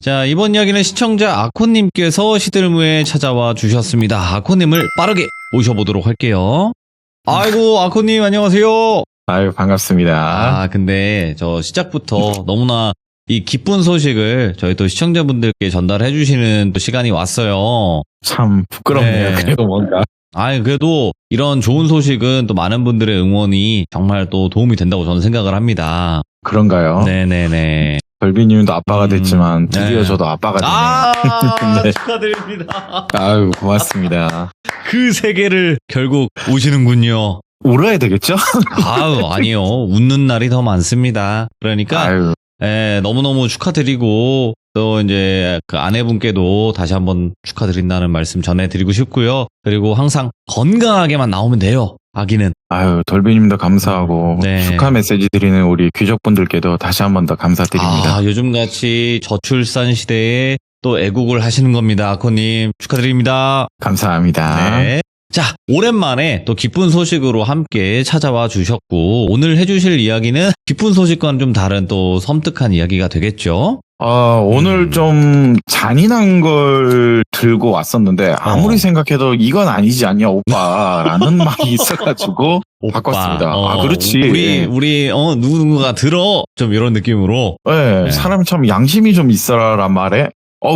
자, 이번 이야기는 시청자 아코님께서 시들무에 찾아와 주셨습니다. 아코님을 빠르게 모셔보도록 할게요. 아이고, 아코님 안녕하세요. 아유, 반갑습니다. 근데 저 시작부터 너무나 이 기쁜 소식을 저희 또 시청자분들께 전달해 주시는 또 시간이 왔어요. 참 부끄럽네요. 네. 그래도 뭔가. 그래도 이런 좋은 소식은 또 많은 분들의 응원이 정말 또 도움이 된다고 저는 생각을 합니다. 그런가요? 네네네. 별비님도 아빠가 됐지만 드디어 네. 저도 아빠가 되네요. 네. 축하드립니다. 아유, 고맙습니다. 그 세계를 결국 오시는군요. 울어야 되겠죠? 아니요. 웃는 날이 더 많습니다. 그러니까, 아유, 너무너무 축하드리고, 또 이제 그 아내분께도 다시 한번 축하드린다는 말씀 전해드리고 싶고요. 그리고 항상 건강하게만 나오면 돼요. 아기는. 아유, 돌비님도 감사하고 네. 축하 메시지 드리는 우리 귀족분들께도 다시 한 번 더 감사드립니다. 요즘같이 저출산 시대에 또 애국을 하시는 겁니다. 아코님 축하드립니다. 감사합니다. 네. 자, 오랜만에 또 기쁜 소식으로 함께 찾아와 주셨고, 오늘 해주실 이야기는 기쁜 소식과는 좀 다른 또 섬뜩한 이야기가 되겠죠? 오늘 좀 잔인한 걸 들고 왔었는데 아무리 생각해도 이건 아니지 않냐 오빠라는 말이 있어가지고 바꿨습니다. 그렇지. 우리 누군가 들어 좀 이런 느낌으로. 네, 사람 참 양심이 좀 있어라란 말에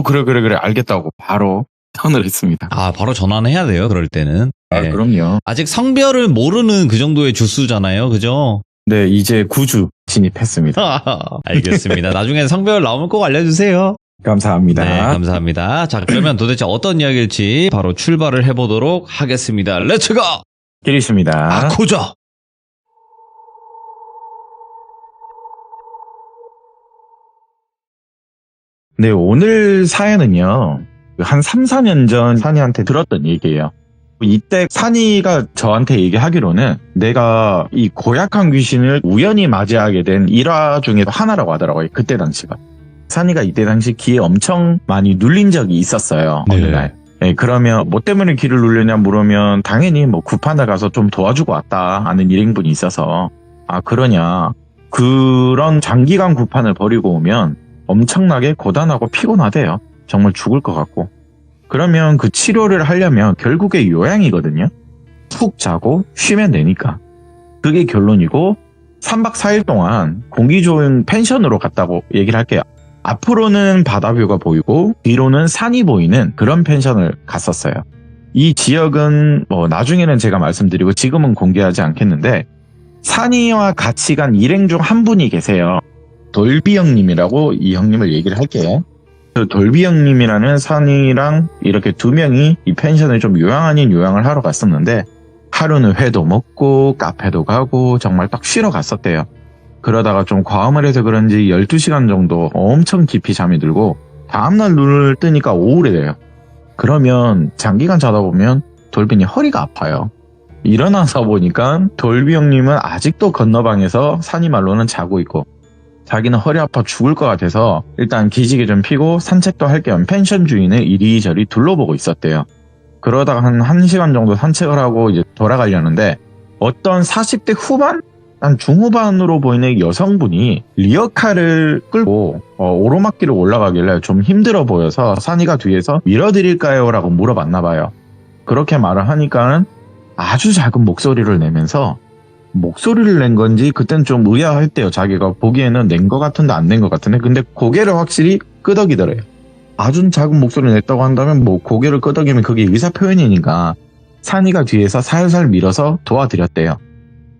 그래 알겠다고 바로 턴을 했습니다. 바로 전화는 해야 돼요. 그럴 때는. 네. 그럼요. 아직 성별을 모르는 그 정도의 주수잖아요. 그죠? 네, 이제 9주 진입했습니다. 알겠습니다. 나중에 성별 나오면 꼭 알려주세요. 감사합니다. 네, 감사합니다. 자, 그러면 도대체 어떤 이야기일지 바로 출발을 해보도록 하겠습니다. 렛츠고! 기리십니다. 아코자! 네, 오늘 사연은요. 한 3, 4년 전 산이한테 들었던 얘기예요. 이때 산이가 저한테 얘기하기로는 내가 이 고약한 귀신을 우연히 맞이하게 된 일화 중에 하나라고 하더라고요. 그때 당시가. 산이가 이때 당시 귀에 엄청 많이 눌린 적이 있었어요. 어느 날. 네, 그러면 뭐 때문에 귀를 눌렸냐 물으면 당연히 뭐 구판을 가서 좀 도와주고 왔다 하는 일행분이 있어서 그러냐. 그런 장기간 구판을 벌이고 오면 엄청나게 고단하고 피곤하대요. 정말 죽을 것 같고. 그러면 그 치료를 하려면 결국에 요양이거든요. 푹 자고 쉬면 되니까. 그게 결론이고 3박 4일 동안 공기 좋은 펜션으로 갔다고 얘기를 할게요. 앞으로는 바다뷰가 보이고 뒤로는 산이 보이는 그런 펜션을 갔었어요. 이 지역은 나중에는 제가 말씀드리고 지금은 공개하지 않겠는데 산이와 같이 간 일행 중 한 분이 계세요. 돌비 형님이라고 이 형님을 얘기를 할게요. 돌비 형님이라는 산이랑 이렇게 두 명이 이 펜션을 좀 요양 아닌 요양을 하러 갔었는데 하루는 회도 먹고 카페도 가고 정말 딱 쉬러 갔었대요. 그러다가 좀 과음을 해서 그런지 12시간 정도 엄청 깊이 잠이 들고 다음날 눈을 뜨니까 오후래 돼요. 그러면 장기간 자다 보면 돌비님 허리가 아파요. 일어나서 보니까 돌비 형님은 아직도 건너방에서 산이 말로는 자고 있고 자기는 허리 아파 죽을 것 같아서 일단 기지개 좀 피고 산책도 할 겸 펜션 주인을 이리저리 둘러보고 있었대요. 그러다가 한 1시간 정도 산책을 하고 이제 돌아가려는데 어떤 40대 후반? 한 중후반으로 보이는 여성분이 리어카를 끌고 오르막길을 올라가길래 좀 힘들어 보여서 산이가 뒤에서 밀어드릴까요? 라고 물어봤나 봐요. 그렇게 말을 하니까는 아주 작은 목소리를 내면서 목소리를 낸 건지 그땐 좀 의아했대요. 자기가 보기에는 낸 것 같은데 안 낸 것 같은데 근데 고개를 확실히 끄덕이더래요. 아주 작은 목소리를 냈다고 한다면 고개를 끄덕이면 그게 의사표현이니까 산이가 뒤에서 살살 밀어서 도와드렸대요.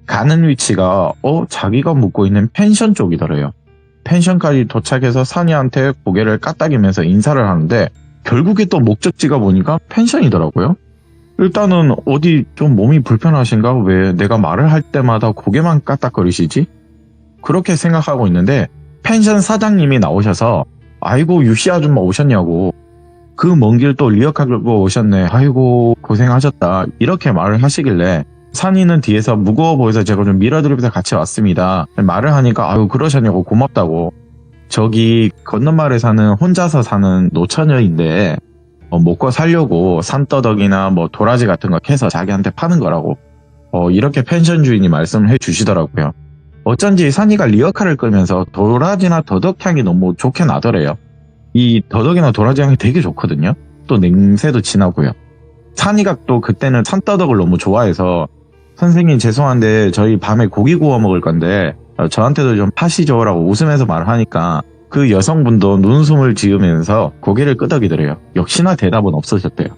가는 위치가 자기가 묵고 있는 펜션 쪽이더래요. 펜션까지 도착해서 산이한테 고개를 까딱이면서 인사를 하는데 결국에 또 목적지가 보니까 펜션이더라고요. 일단은 어디 좀 몸이 불편하신가? 왜 내가 말을 할 때마다 고개만 까딱거리시지? 그렇게 생각하고 있는데 펜션 사장님이 나오셔서 아이고 유씨 아줌마 오셨냐고 그 먼 길 또 리어카 끌고 오셨네. 아이고 고생하셨다. 이렇게 말을 하시길래 산이는 뒤에서 무거워 보여서 제가 좀 밀어드리면서 같이 왔습니다. 말을 하니까 아유 그러셨냐고 고맙다고. 저기 건너마을에 사는 혼자서 사는 노처녀인데 먹고 살려고 산더덕이나 도라지 같은 거 캐서 자기한테 파는 거라고 이렇게 펜션 주인이 말씀을 해주시더라고요. 어쩐지 산이가 리어카를 끌면서 도라지나 더덕향이 너무 좋게 나더래요. 이 더덕이나 도라지 향이 되게 좋거든요. 또 냄새도 진하고요. 산이가 또 그때는 산더덕을 너무 좋아해서 선생님 죄송한데 저희 밤에 고기 구워 먹을 건데 저한테도 좀 파시죠 라고 웃으면서 말을 하니까 그 여성분도 눈웃음을 지으면서 고개를 끄덕이더래요. 역시나 대답은 없으셨대요.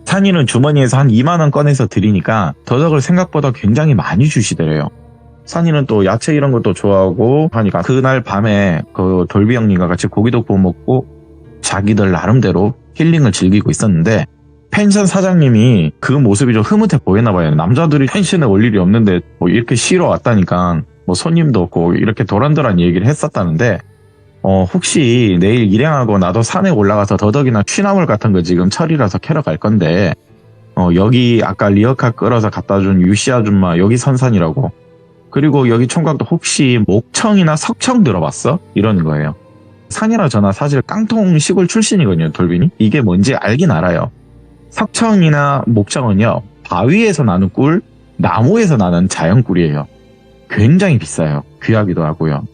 산이는 주머니에서 한 2만 원 꺼내서 드리니까 더덕을 생각보다 굉장히 많이 주시더래요. 산이는 또 야채 이런 것도 좋아하고 하니까 그날 밤에 그 돌비 형님과 같이 고기도 구워 먹고 자기들 나름대로 힐링을 즐기고 있었는데 펜션 사장님이 그 모습이 좀 흐뭇해 보였나 봐요. 남자들이 펜션에 올 일이 없는데 뭐 이렇게 쉬러 왔다니까 뭐 손님도 없고 이렇게 도란도란 얘기를 했었다는데 혹시 내일 일행하고 나도 산에 올라가서 더덕이나 취나물 같은 거 지금 철이라서 캐러 갈 건데 여기 아까 리어카 끌어서 갖다 준 유씨 아줌마 여기 선산이라고 그리고 여기 총각도 혹시 목청이나 석청 들어봤어? 이러는 거예요. 산이라 저나 사실 깡통 시골 출신이거든요. 돌빈이. 이게 뭔지 알긴 알아요. 석청이나 목청은요. 바위에서 나는 꿀, 나무에서 나는 자연꿀이에요. 굉장히 비싸요. 귀하기도 하고요.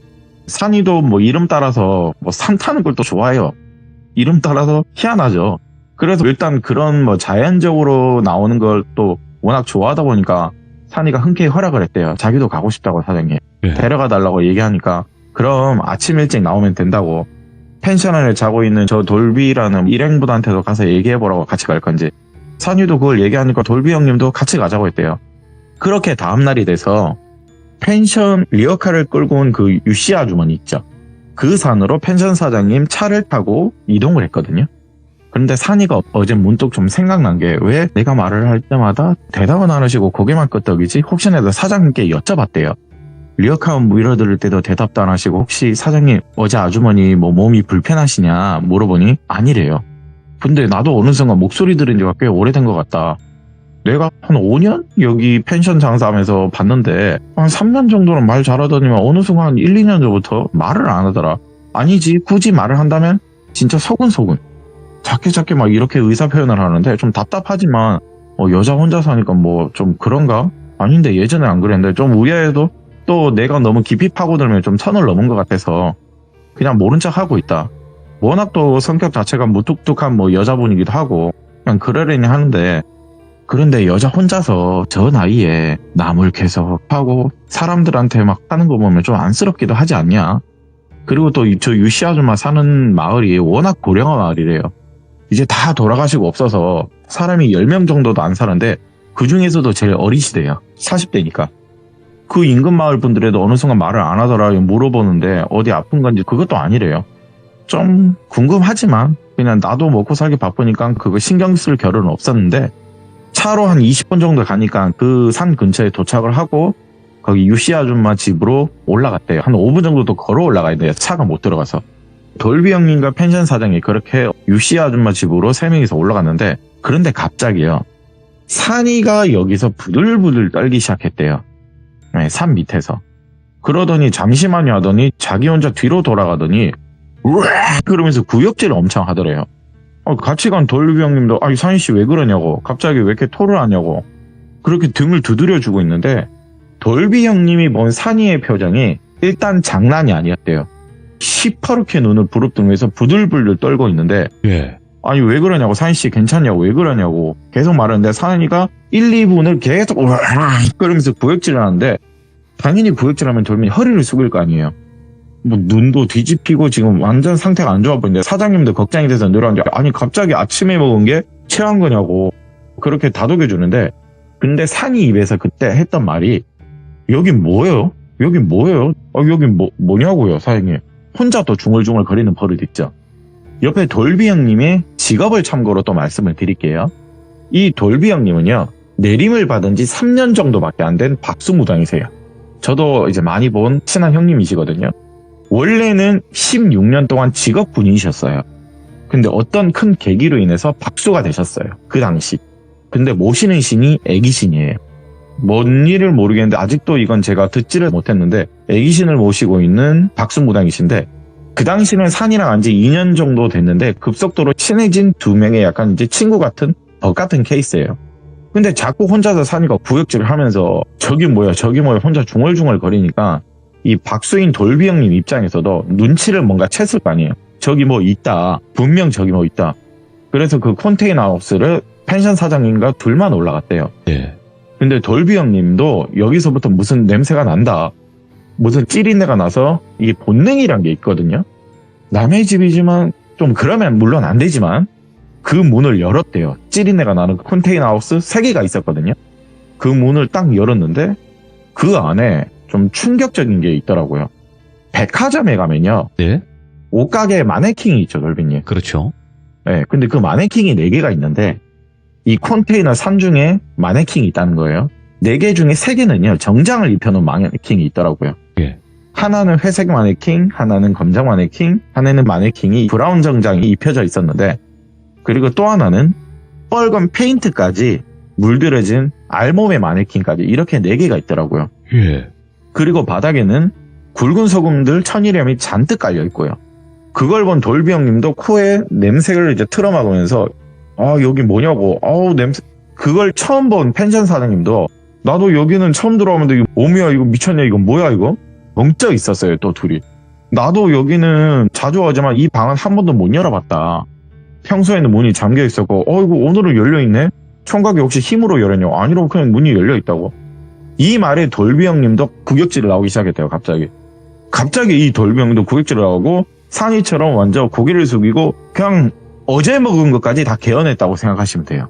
산이도 뭐 이름 따라서 뭐 산 타는 걸 또 좋아해요. 이름 따라서 희한하죠. 그래서 일단 그런 뭐 자연적으로 나오는 걸 또 워낙 좋아하다 보니까 산이가 흔쾌히 허락을 했대요. 자기도 가고 싶다고 사장님. 네. 데려가 달라고 얘기하니까 그럼 아침 일찍 나오면 된다고. 펜션 안에 자고 있는 저 돌비라는 일행분한테도 가서 얘기해보라고 같이 갈 건지. 산이도 그걸 얘기하니까 돌비 형님도 같이 가자고 했대요. 그렇게 다음날이 돼서 펜션 리어카를 끌고 온 그 유씨 아주머니 있죠. 그 산으로 펜션 사장님 차를 타고 이동을 했거든요. 그런데 산이가 어제 문득 좀 생각난 게 왜 내가 말을 할 때마다 대답은 안 하시고 고개만 끄덕이지? 혹시나 사장님께 여쭤봤대요. 리어카 밀어들을 때도 대답도 안 하시고 혹시 사장님 어제 아주머니 뭐 몸이 불편하시냐 물어보니 아니래요. 근데 나도 어느 순간 목소리 들은 지가 꽤 오래된 것 같다. 내가 한 5년 여기 펜션 장사하면서 봤는데 한 3년 정도는 말 잘하더니만 어느 순간 한 1, 2년 전부터 말을 안 하더라. 아니지 굳이 말을 한다면 진짜 소근소근. 작게 막 이렇게 의사 표현을 하는데 좀 답답하지만 여자 혼자 사니까 뭐 좀 그런가? 아닌데 예전에 안 그랬는데 좀 의아해도 또 내가 너무 깊이 파고들면 좀 선을 넘은 것 같아서 그냥 모른 척 하고 있다. 워낙 또 성격 자체가 무뚝뚝한 뭐 여자분이기도 하고 그냥 그러려니 하는데 그런데 여자 혼자서 저 나이에 나물 계속 하고 사람들한테 막 하는 거 보면 좀 안쓰럽기도 하지 않냐? 그리고 또 저 유씨 아줌마 사는 마을이 워낙 고령화 마을이래요. 이제 다 돌아가시고 없어서 사람이 10명 정도도 안 사는데 그 중에서도 제일 어리시대요. 40대니까. 그 인근 마을 분들에도 어느 순간 말을 안 하더라 물어보는데 어디 아픈 건지 그것도 아니래요. 좀 궁금하지만 그냥 나도 먹고 살기 바쁘니까 그거 신경 쓸 겨를은 없었는데 차로 한 20분 정도 가니까 그 산 근처에 도착을 하고 거기 유씨 아줌마 집으로 올라갔대요. 한 5분 정도 더 걸어 올라가야 돼요. 차가 못 들어가서. 돌비 형님과 펜션 사장이 그렇게 유씨 아줌마 집으로 3명이서 올라갔는데 그런데 갑자기요. 산이가 여기서 부들부들 떨기 시작했대요. 네, 산 밑에서. 그러더니 잠시만요 하더니 자기 혼자 뒤로 돌아가더니 으악 그러면서 구역질을 엄청 하더래요. 같이 간 돌비 형님도 아니 산이씨 왜 그러냐고 갑자기 왜 이렇게 토를 하냐고 그렇게 등을 두드려주고 있는데 돌비 형님이 본 산이의 표정이 일단 장난이 아니었대요. 시퍼렇게 눈을 부릅뜨면서 부들부들 떨고 있는데 예. 아니 왜 그러냐고 산이씨 괜찮냐고 왜 그러냐고 계속 말하는데 산이가 1, 2분을 계속 으악 그러면서 구역질을 하는데 당연히 구역질하면 돌민이 허리를 숙일 거 아니에요. 뭐 눈도 뒤집히고 지금 완전 상태가 안 좋아 보이는데 사장님도 걱정이 돼서 늘어났는데 아니 갑자기 아침에 먹은 게 체한 거냐고 그렇게 다독여주는데 근데 산이 입에서 그때 했던 말이 여긴 뭐예요? 여긴 뭐예요? 여긴 뭐냐고요 사장님. 혼자 또 중얼중얼 거리는 버릇 있죠. 옆에 돌비 형님의 직업을 참고로 또 말씀을 드릴게요. 이 돌비 형님은요 내림을 받은 지 3년 정도밖에 안 된 박수무당이세요. 저도 이제 많이 본 친한 형님이시거든요. 원래는 16년 동안 직업군인이셨어요. 근데 어떤 큰 계기로 인해서 박수가 되셨어요. 그 당시. 근데 모시는 신이 애기신이에요. 뭔 일을 모르겠는데 아직도 이건 제가 듣지를 못했는데 애기신을 모시고 있는 박수무당이신데 그 당시는 산이랑 안 지 2년 정도 됐는데 급속도로 친해진 2명의 약간 이제 친구 같은 덕 같은 케이스예요. 근데 자꾸 혼자서 산이가 구역질을 하면서 저기 뭐야 혼자 중얼중얼 거리니까 이 박수인 돌비 형님 입장에서도 눈치를 뭔가 챘을 거 아니에요. 저기 뭐 있다. 분명 저기 뭐 있다. 그래서 그 컨테이너 하우스를 펜션 사장님과 둘만 올라갔대요. 예. 근데 돌비 형님도 여기서부터 무슨 냄새가 난다. 무슨 찌린내가 나서 이게 본능이란 게 있거든요. 남의 집이지만 좀 그러면 물론 안 되지만 그 문을 열었대요. 찌린내가 나는 컨테이너 하우스 3개가 있었거든요. 그 문을 딱 열었는데 그 안에 좀 충격적인 게 있더라고요. 백화점에 가면요. 예. 옷가게 마네킹이 있죠, 돌비님. 그렇죠. 네, 근데 그 마네킹이 4개가 있는데 이 컨테이너 산 중에 마네킹이 있다는 거예요. 4개 중에 3개는요. 정장을 입혀놓은 마네킹이 있더라고요. 예. 하나는 회색 마네킹, 하나는 검정 마네킹, 하나는 마네킹이 브라운 정장이 입혀져 있었는데 그리고 또 하나는 빨간 페인트까지 물들어진 알몸의 마네킹까지 이렇게 4개가 있더라고요. 예. 그리고 바닥에는 굵은 소금들 1000일염이 잔뜩 깔려 있고요. 그걸 본 돌비 형님도 코에 냄새를 이제 틀어막으면서 아 여기 뭐냐고 아우 냄새 그걸 처음 본 펜션 사장님도 나도 여기는 처음 들어오는데 이거 뭐야 이거 미쳤냐 이거 뭐야 이거 멍쩍 있었어요 또 둘이. 나도 여기는 자주 오지만 이 방은 한 번도 못 열어봤다. 평소에는 문이 잠겨 있었고 이거 오늘은 열려있네. 총각이 혹시 힘으로 열었냐. 아니라고 그냥 문이 열려있다고. 이 말에 돌비 형님도 구격질을 나오기 시작했대요. 갑자기 이 돌비 형님도 구격질을 나오고 산이처럼 완전 고개를 숙이고 그냥 어제 먹은 것까지 다 개어냈다고 생각하시면 돼요.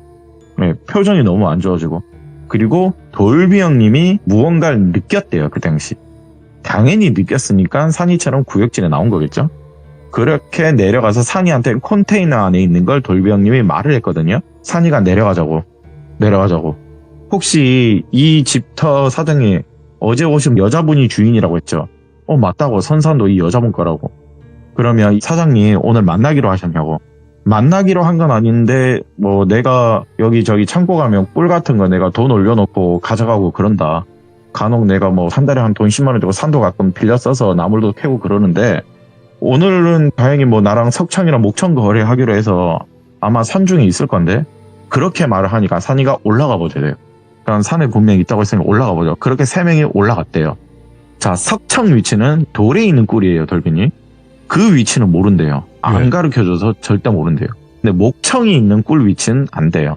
네, 표정이 너무 안 좋아지고. 그리고 돌비 형님이 무언가를 느꼈대요. 그 당시. 당연히 느꼈으니까 산이처럼 구역질에 나온 거겠죠. 그렇게 내려가서 산이한테 컨테이너 안에 있는 걸 돌비 형님이 말을 했거든요. 산이가 내려가자고. 혹시 이 집터 사장이 어제 오신 여자분이 주인이라고 했죠. 맞다고. 선산도 이 여자분 거라고. 그러면 사장님 오늘 만나기로 하셨냐고. 만나기로 한 건 아닌데 뭐 내가 여기저기 창고 가면 꿀 같은 거 내가 돈 올려놓고 가져가고 그런다. 간혹 내가 뭐 한 달에 한 돈 10만 원 주고 산도 가끔 빌려 써서 나물도 캐고 그러는데 오늘은 다행히 뭐 나랑 석창이랑 목청 거래하기로 해서 아마 산 중에 있을 건데 그렇게 말을 하니까 산이가 올라가 보재요. 그러니까 산에 분명히 있다고 했으니까 올라가 보죠. 그렇게 3명이 올라갔대요. 자, 석청 위치는 돌에 있는 꿀이에요, 돌비님. 그 위치는 모른대요. 안 네. 가르쳐줘서 절대 모른대요. 근데 목청이 있는 꿀 위치는 안 돼요.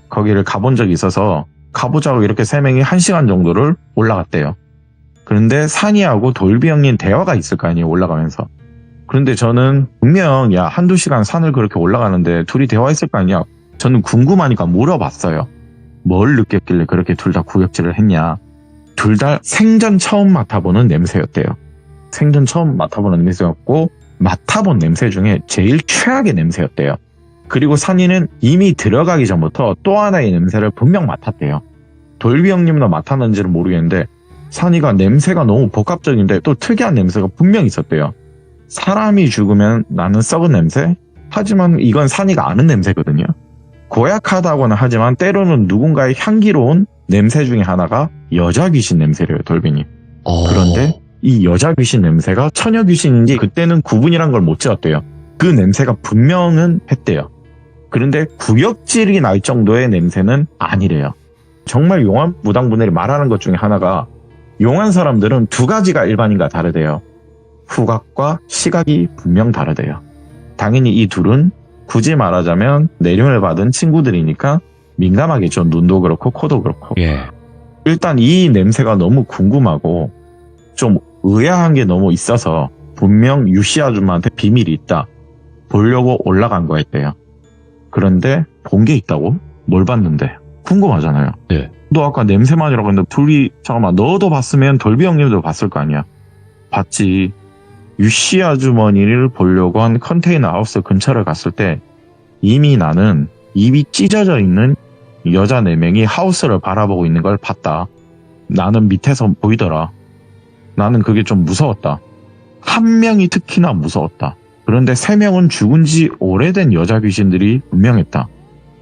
거기를 가본 적이 있어서 가보자고 이렇게 3명이 1시간 정도를 올라갔대요. 그런데 산이하고 돌비 형님 대화가 있을 거 아니에요, 올라가면서. 그런데 저는 분명 야 한두 시간 산을 그렇게 올라가는데 둘이 대화했을 거 아니야. 저는 궁금하니까 물어봤어요. 뭘 느꼈길래 그렇게 둘 다 구역질을 했냐. 둘 다 생전 처음 맡아보는 냄새였대요. 생전 처음 맡아보는 냄새였고 맡아본 냄새 중에 제일 최악의 냄새였대요. 그리고 산이는 이미 들어가기 전부터 또 하나의 냄새를 분명 맡았대요. 돌비 형님도 맡았는지는 모르겠는데 산이가 냄새가 너무 복합적인데 또 특이한 냄새가 분명 있었대요. 사람이 죽으면 나는 썩은 냄새? 하지만 이건 산이가 아는 냄새거든요. 고약하다고는 하지만 때로는 누군가의 향기로운 냄새 중에 하나가 여자 귀신 냄새래요, 돌비님. 그런데 이 여자 귀신 냄새가 처녀 귀신인지 그때는 구분이란 걸 못 지었대요. 그 냄새가 분명은 했대요. 그런데 구역질이 날 정도의 냄새는 아니래요. 정말 용한 무당분들이 말하는 것 중에 하나가 용한 사람들은 2가지가 일반인과 다르대요. 후각과 시각이 분명 다르대요. 당연히 이 둘은 굳이 말하자면 내림을 받은 친구들이니까 민감하겠죠. 눈도 그렇고 코도 그렇고. 예. 일단 이 냄새가 너무 궁금하고 좀 의아한 게 너무 있어서 분명 유씨 아줌마한테 비밀이 있다. 보려고 올라간 거였대요. 그런데 본 게 있다고? 뭘 봤는데? 궁금하잖아요. 예. 너 아까 냄새만이라고 했는데 둘이 잠깐만 너도 봤으면 돌비 형님도 봤을 거 아니야. 봤지. 유씨 아주머니를 보려고 한 컨테이너 하우스 근처를 갔을 때 이미 나는 입이 찢어져 있는 여자 4명이 하우스를 바라보고 있는 걸 봤다. 나는 밑에서 보이더라. 나는 그게 좀 무서웠다. 한 명이 특히나 무서웠다. 그런데 3명은 죽은 지 오래된 여자 귀신들이 분명했다.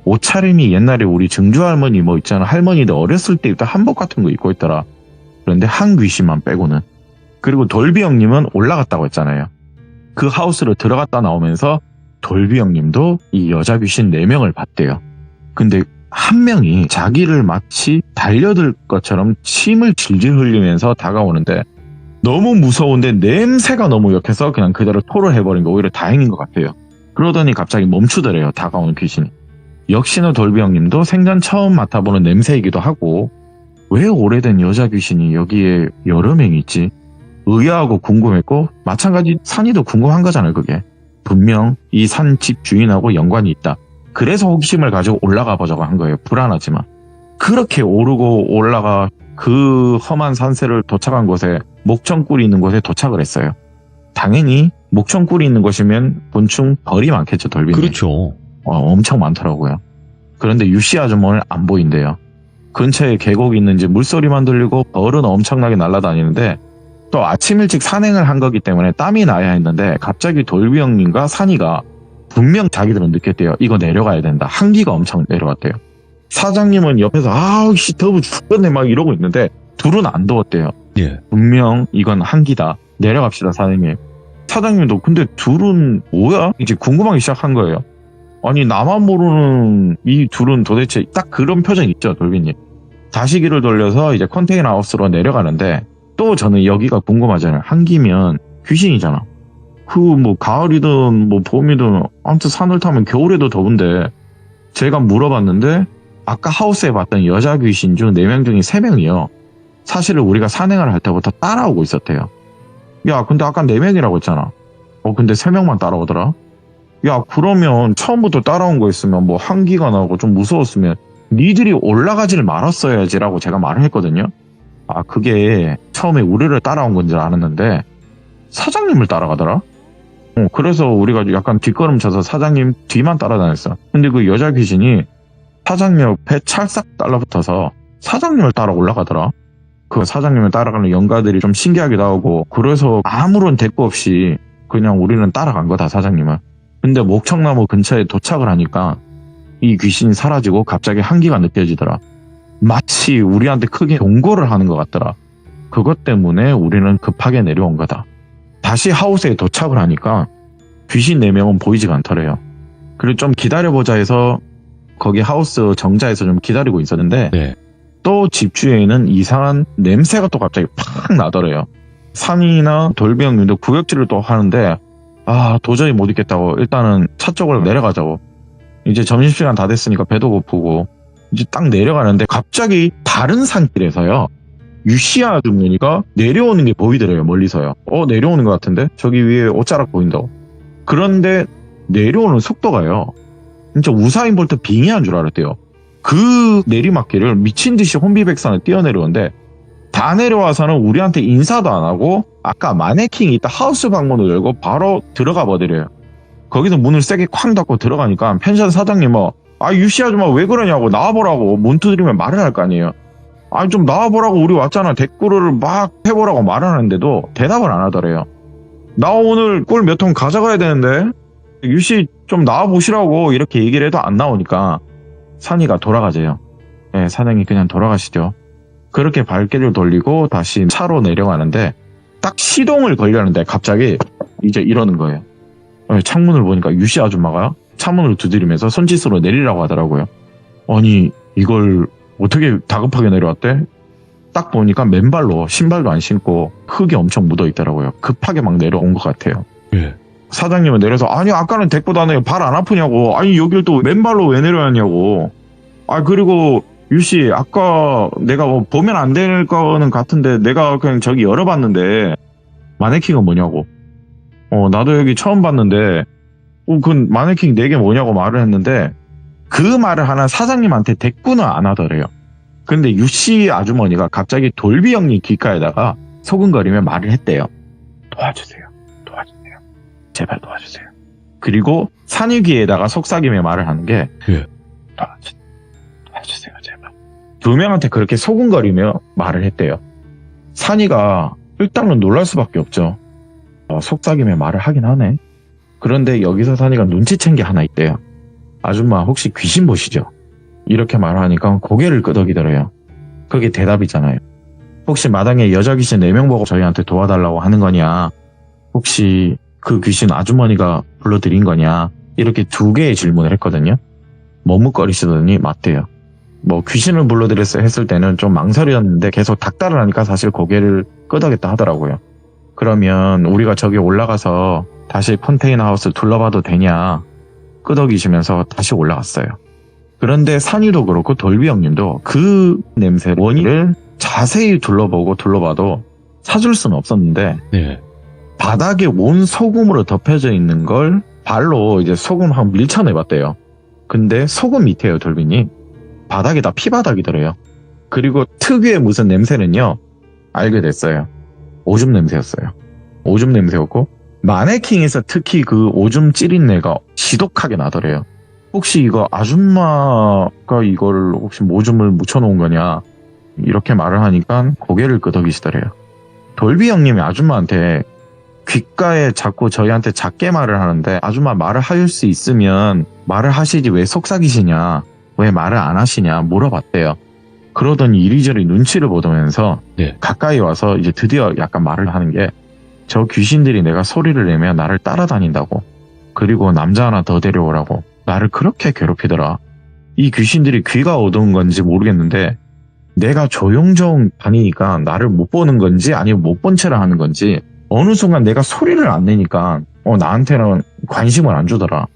옷차림이 옛날에 우리 증조 할머니 뭐 있잖아. 할머니들 어렸을 때 입던 한복 같은 거 입고 있더라. 그런데 한 귀신만 빼고는. 그리고 돌비 형님은 올라갔다고 했잖아요. 그 하우스를 들어갔다 나오면서 돌비 형님도 이 여자 귀신 4명을 봤대요. 근데 한 명이 자기를 마치 달려들 것처럼 침을 질질 흘리면서 다가오는데 너무 무서운데 냄새가 너무 역해서 그냥 그대로 토를 해버린 게 오히려 다행인 것 같아요. 그러더니 갑자기 멈추더래요. 다가오는 귀신이. 역시나 돌비 형님도 생전 처음 맡아보는 냄새이기도 하고 왜 오래된 여자 귀신이 여기에 여러 명이 있지? 의아하고 궁금했고 마찬가지 산이도 궁금한 거잖아요. 그게. 분명 이 산집 주인하고 연관이 있다. 그래서 호기심을 가지고 올라가 보자고 한 거예요. 불안하지만. 그렇게 오르고 올라가 그 험한 산세를 도착한 곳에 목청꿀이 있는 곳에 도착을 했어요. 당연히 목청꿀이 있는 곳이면 곤충 벌이 많겠죠. 돌비님. 그렇죠. 엄청 많더라고요. 그런데 유씨 아주머니는 안 보인대요. 근처에 계곡이 있는지 물소리만 들리고 벌은 엄청나게 날아다니는데 또 아침 일찍 산행을 한 거기 때문에 땀이 나야 했는데 갑자기 돌비 형님과 산이가 분명 자기들은 느꼈대요. 이거 내려가야 된다. 한기가 엄청 내려왔대요. 사장님은 옆에서 아우씨 더워 죽겠네 막 이러고 있는데 둘은 안 더웠대요. 예. 분명 이건 한기다. 내려갑시다 사장님. 사장님도 근데 둘은 뭐야? 이제 궁금하기 시작한 거예요. 아니 나만 모르는 이 둘은 도대체 딱 그런 표정 있죠 돌비님. 다시 길을 돌려서 이제 컨테이너 하우스로 내려가는데 또 저는 여기가 궁금하잖아요. 한기면 귀신이잖아. 그 뭐 가을이든 뭐 봄이든 아무튼 산을 타면 겨울에도 더운데 제가 물어봤는데 아까 하우스에 봤던 여자 귀신 중 4명 중에 3명이요. 사실은 우리가 산행을 할 때부터 따라오고 있었대요. 야 근데 아까 4명이라고 했잖아. 근데 3명만 따라오더라. 야 그러면 처음부터 따라온 거 있으면 뭐 한기가 나고 좀 무서웠으면 니들이 올라가지를 말았어야지라고 제가 말을 했거든요. 아 그게 처음에 우리를 따라온 건 줄 알았는데 사장님을 따라가더라. 그래서 우리가 약간 뒷걸음쳐서 사장님 뒤만 따라다녔어. 근데 그 여자 귀신이 사장님 옆에 찰싹 달라붙어서 사장님을 따라 올라가더라. 그 사장님을 따라가는 연가들이 좀 신기하기도 하고 그래서 아무런 대꾸 없이 그냥 우리는 따라간 거다 사장님은. 근데 목청나무 근처에 도착을 하니까 이 귀신이 사라지고 갑자기 한기가 느껴지더라. 마치 우리한테 크게 경고를 하는 것 같더라. 그것 때문에 우리는 급하게 내려온 거다. 다시 하우스에 도착을 하니까 귀신 4명은 보이지가 않더래요. 그리고 좀 기다려보자 해서 거기 하우스 정자에서 좀 기다리고 있었는데 네. 또 집주에는 이상한 냄새가 또 갑자기 팍 나더래요. 산이나 돌비 형님도 구역질을 또 하는데 도저히 못 있겠다고 일단은 차 쪽으로 내려가자고. 이제 점심시간 다 됐으니까 배도 고프고 이제 딱 내려가는데 갑자기 다른 산길에서요. 유씨 아주머니가 내려오는 게 보이더래요. 멀리서요. 내려오는 것 같은데? 저기 위에 옷자락 보인다고. 그런데 내려오는 속도가요. 진짜 우사인 볼트 빙의한 줄 알았대요. 그 내리막길을 미친 듯이 혼비백산을 뛰어내려오는데 다 내려와서는 우리한테 인사도 안 하고 아까 마네킹이 있다 하우스 방문을 열고 바로 들어가 버리래요. 거기서 문을 세게 쾅 닫고 들어가니까 펜션 사장님 유씨 아줌마 왜 그러냐고 나와보라고 문 두드리면 말을 할 거 아니에요. 좀 나와보라고 우리 왔잖아. 댓글을 막 해보라고 말하는데도 대답을 안 하더래요. 나 오늘 꿀 몇 통 가져가야 되는데 유씨 좀 나와보시라고 이렇게 얘기를 해도 안 나오니까 산이가 돌아가재요. 네, 사장이 그냥 돌아가시죠. 그렇게 발길을 돌리고 다시 차로 내려가는데 딱 시동을 걸려는데 갑자기 이제 이러는 거예요. 창문을 보니까 유씨 아줌마가 창문을 두드리면서 손짓으로 내리라고 하더라고요. 아니 이걸 어떻게 다급하게 내려왔대? 딱 보니까 맨발로 신발도 안 신고 흙이 엄청 묻어있더라고요. 급하게 막 내려온 것 같아요. 예. 사장님은 내려서 아니 아까는 데리고 다녀요. 발 안 아프냐고. 아니 여길 또 맨발로 왜 내려왔냐고. 그리고 유씨 아까 내가 보면 안 될 거는 같은데 내가 그냥 저기 열어봤는데 마네킹은 뭐냐고. 나도 여기 처음 봤는데 그 마네킹 4개 뭐냐고 말을 했는데 그 말을 하는 사장님한테 대꾸는 안 하더래요. 근데 유씨 아주머니가 갑자기 돌비 형님 귓가에다가 소근거리며 말을 했대요. 도와주세요. 도와주세요. 제발 도와주세요. 그리고 산이 귀에다가 속삭이며 말을 하는 게 도와주세요. 제발. 2명한테 그렇게 소근거리며 말을 했대요. 산이가 일단은 놀랄 수밖에 없죠. 속삭이며 말을 하긴 하네. 그런데 여기서 산이가 눈치챈 게 하나 있대요. 아줌마 혹시 귀신 보시죠? 이렇게 말하니까 고개를 끄덕이더래요. 그게 대답이잖아요. 혹시 마당에 여자 귀신 4명 보고 저희한테 도와달라고 하는 거냐? 혹시 그 귀신 아주머니가 불러드린 거냐? 이렇게 2개의 질문을 했거든요. 머뭇거리시더니 맞대요. 귀신을 불러드렸어요 했을 때는 좀 망설였는데 계속 닥달을 하니까 사실 고개를 끄덕였다 하더라고요. 그러면 우리가 저기 올라가서 다시 컨테이너 하우스 둘러봐도 되냐 끄덕이시면서 다시 올라갔어요. 그런데 산이도 그렇고 돌비 형님도 그 냄새 원인을 자세히 둘러봐도 찾을 수는 없었는데 네. 바닥에 온 소금으로 덮여져 있는 걸 발로 이제 소금 한 밀쳐내봤대요. 근데 소금 밑에요, 돌비님. 바닥이 다 피바닥이더래요. 그리고 특유의 무슨 냄새는요, 알게 됐어요. 오줌 냄새였어요. 오줌 냄새였고, 마네킹에서 특히 그 오줌 찌린내가 지독하게 나더래요. 혹시 이거 아줌마가 이걸 혹시 오줌을 묻혀놓은 거냐, 이렇게 말을 하니까 고개를 끄덕이시더래요. 돌비 형님이 아줌마한테 귓가에 자꾸 저희한테 작게 말을 하는데, 아줌마 말을 할 수 있으면 말을 하시지 왜 속삭이시냐, 왜 말을 안 하시냐 물어봤대요. 그러더니 이리저리 눈치를 보면서 네. 가까이 와서 이제 드디어 약간 말을 하는 게, 저 귀신들이 내가 소리를 내면 나를 따라다닌다고, 그리고 남자 하나 더 데려오라고 나를 그렇게 괴롭히더라. 이 귀신들이 귀가 어두운 건지 모르겠는데 내가 조용조용 다니니까 나를 못 보는 건지 아니면 못 본 채를 하는 건지 어느 순간 내가 소리를 안 내니까 나한테는 관심을 안 주더라.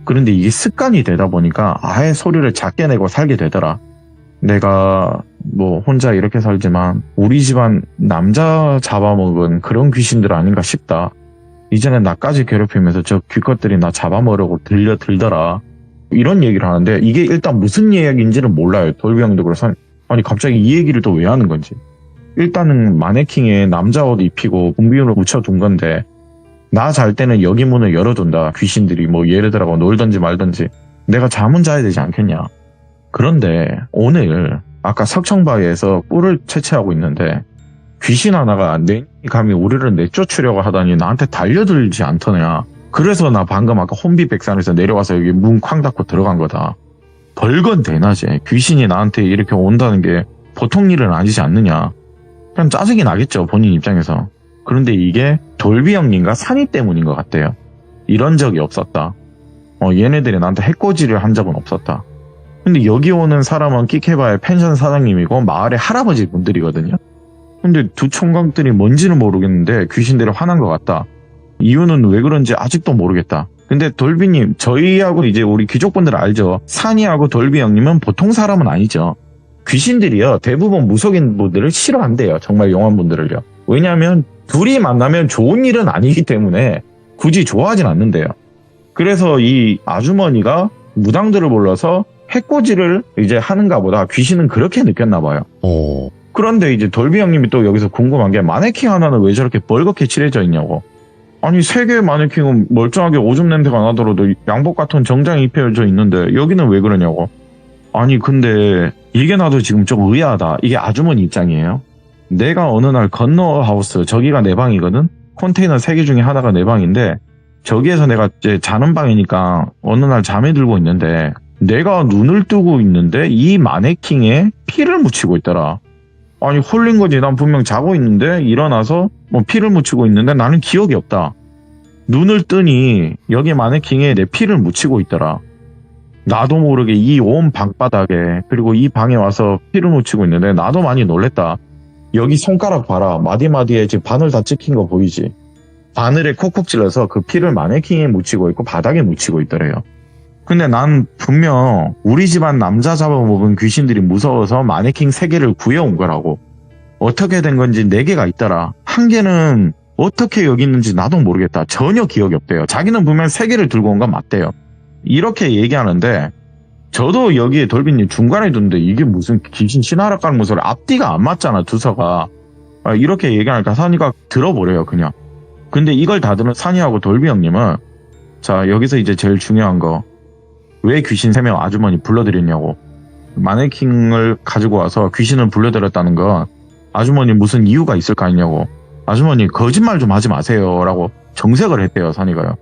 그런데 이게 습관이 되다 보니까 아예 소리를 작게 내고 살게 되더라. 내가 뭐 혼자 이렇게 살지만 우리 집안 남자 잡아먹은 그런 귀신들 아닌가 싶다. 이제는 나까지 괴롭히면서 저 귀것들이 나 잡아먹으려고 들더라. 이런 얘기를 하는데 이게 일단 무슨 이야기인지는 몰라요. 돌비 형도 그래서 아니 갑자기 이 얘기를 또 왜 하는 건지. 일단은 마네킹에 남자 옷 입히고 공비용으로 묻혀둔 건데 나 잘 때는 여기 문을 열어둔다. 귀신들이 뭐 얘네들하고 놀던지 말던지 내가 잠은 자야 되지 않겠냐. 그런데 오늘 아까 석청바위에서 꿀을 채취하고 있는데 귀신 하나가 내 감히 우리를 내쫓으려고 하다니 나한테 달려들지 않더냐. 그래서 나 방금 아까 혼비백산에서 내려와서 여기 문 쾅 닫고 들어간 거다. 벌건 대낮에 귀신이 나한테 이렇게 온다는 게 보통 일은 아니지 않느냐. 그냥 짜증이 나겠죠, 본인 입장에서. 그런데 이게 돌비 형님과 산이 때문인 것 같대요. 이런 적이 없었다. 얘네들이 나한테 해코지를 한 적은 없었다. 근데 여기 오는 사람은 끼케바의 펜션 사장님이고 마을의 할아버지 분들이거든요. 근데 두 총각들이 뭔지는 모르겠는데 귀신들이 화난 것 같다. 이유는 왜 그런지 아직도 모르겠다. 근데 돌비님, 저희하고 이제 우리 귀족분들 알죠? 산이하고 돌비 형님은 보통 사람은 아니죠. 귀신들이요, 대부분 무속인 분들을 싫어한대요. 정말 용한 분들을요. 왜냐하면 둘이 만나면 좋은 일은 아니기 때문에 굳이 좋아하진 않는데요. 그래서 이 아주머니가 무당들을 불러서 해코지를 이제 하는가 보다. 귀신은 그렇게 느꼈나 봐요. 그런데 이제 돌비 형님이 또 여기서 궁금한 게 마네킹 하나는 왜 저렇게 벌겋게 칠해져 있냐고. 아니 세 개의 마네킹은 멀쩡하게 오줌 냄새가 나더라도 양복 같은 정장이 입혀져 있는데 여기는 왜 그러냐고. 아니 근데 이게 나도 지금 좀 의아하다. 이게 아주머니 입장이에요. 내가 어느 날 건너 하우스, 저기가 내 방이거든. 컨테이너 3개 중에 하나가 내 방인데 저기에서 내가 이제 자는 방이니까 어느 날 잠에 들고 있는데 내가 눈을 뜨고 있는데 이 마네킹에 피를 묻히고 있더라. 아니 홀린 거지. 난 분명 자고 있는데 일어나서 뭐 피를 묻히고 있는데 나는 기억이 없다. 눈을 뜨니 여기 마네킹에 내 피를 묻히고 있더라. 나도 모르게 이 온 방바닥에 그리고 이 방에 와서 피를 묻히고 있는데 나도 많이 놀랬다. 여기 손가락 봐라. 마디마디에 지금 바늘 다 찍힌 거 보이지? 바늘에 콕콕 찔러서 그 피를 마네킹에 묻히고 있고 바닥에 묻히고 있더래요. 근데 난 분명 우리 집안 남자 잡아먹은 귀신들이 무서워서 마네킹 3개를 구해온 거라고. 어떻게 된 건지 4개가 있더라. 한 개는 어떻게 여기 있는지 나도 모르겠다. 전혀 기억이 없대요. 자기는 분명 3개를 들고 온 건 맞대요. 이렇게 얘기하는데 저도 여기에 돌비님 중간에 두는데 이게 무슨 귀신 신하라 깔는 소리. 앞뒤가 안 맞잖아, 두서가. 이렇게 얘기하니까 산이가 들어버려요, 그냥. 근데 이걸 다 들은 산이하고 돌비 형님은 자, 여기서 이제 제일 중요한 거. 왜 귀신 3명 아주머니 불러드렸냐고. 마네킹을 가지고 와서 귀신을 불러드렸다는 건 아주머니 무슨 이유가 있을 거 아니냐고. 아주머니 거짓말 좀 하지 마세요 라고 정색을 했대요, 산이가요.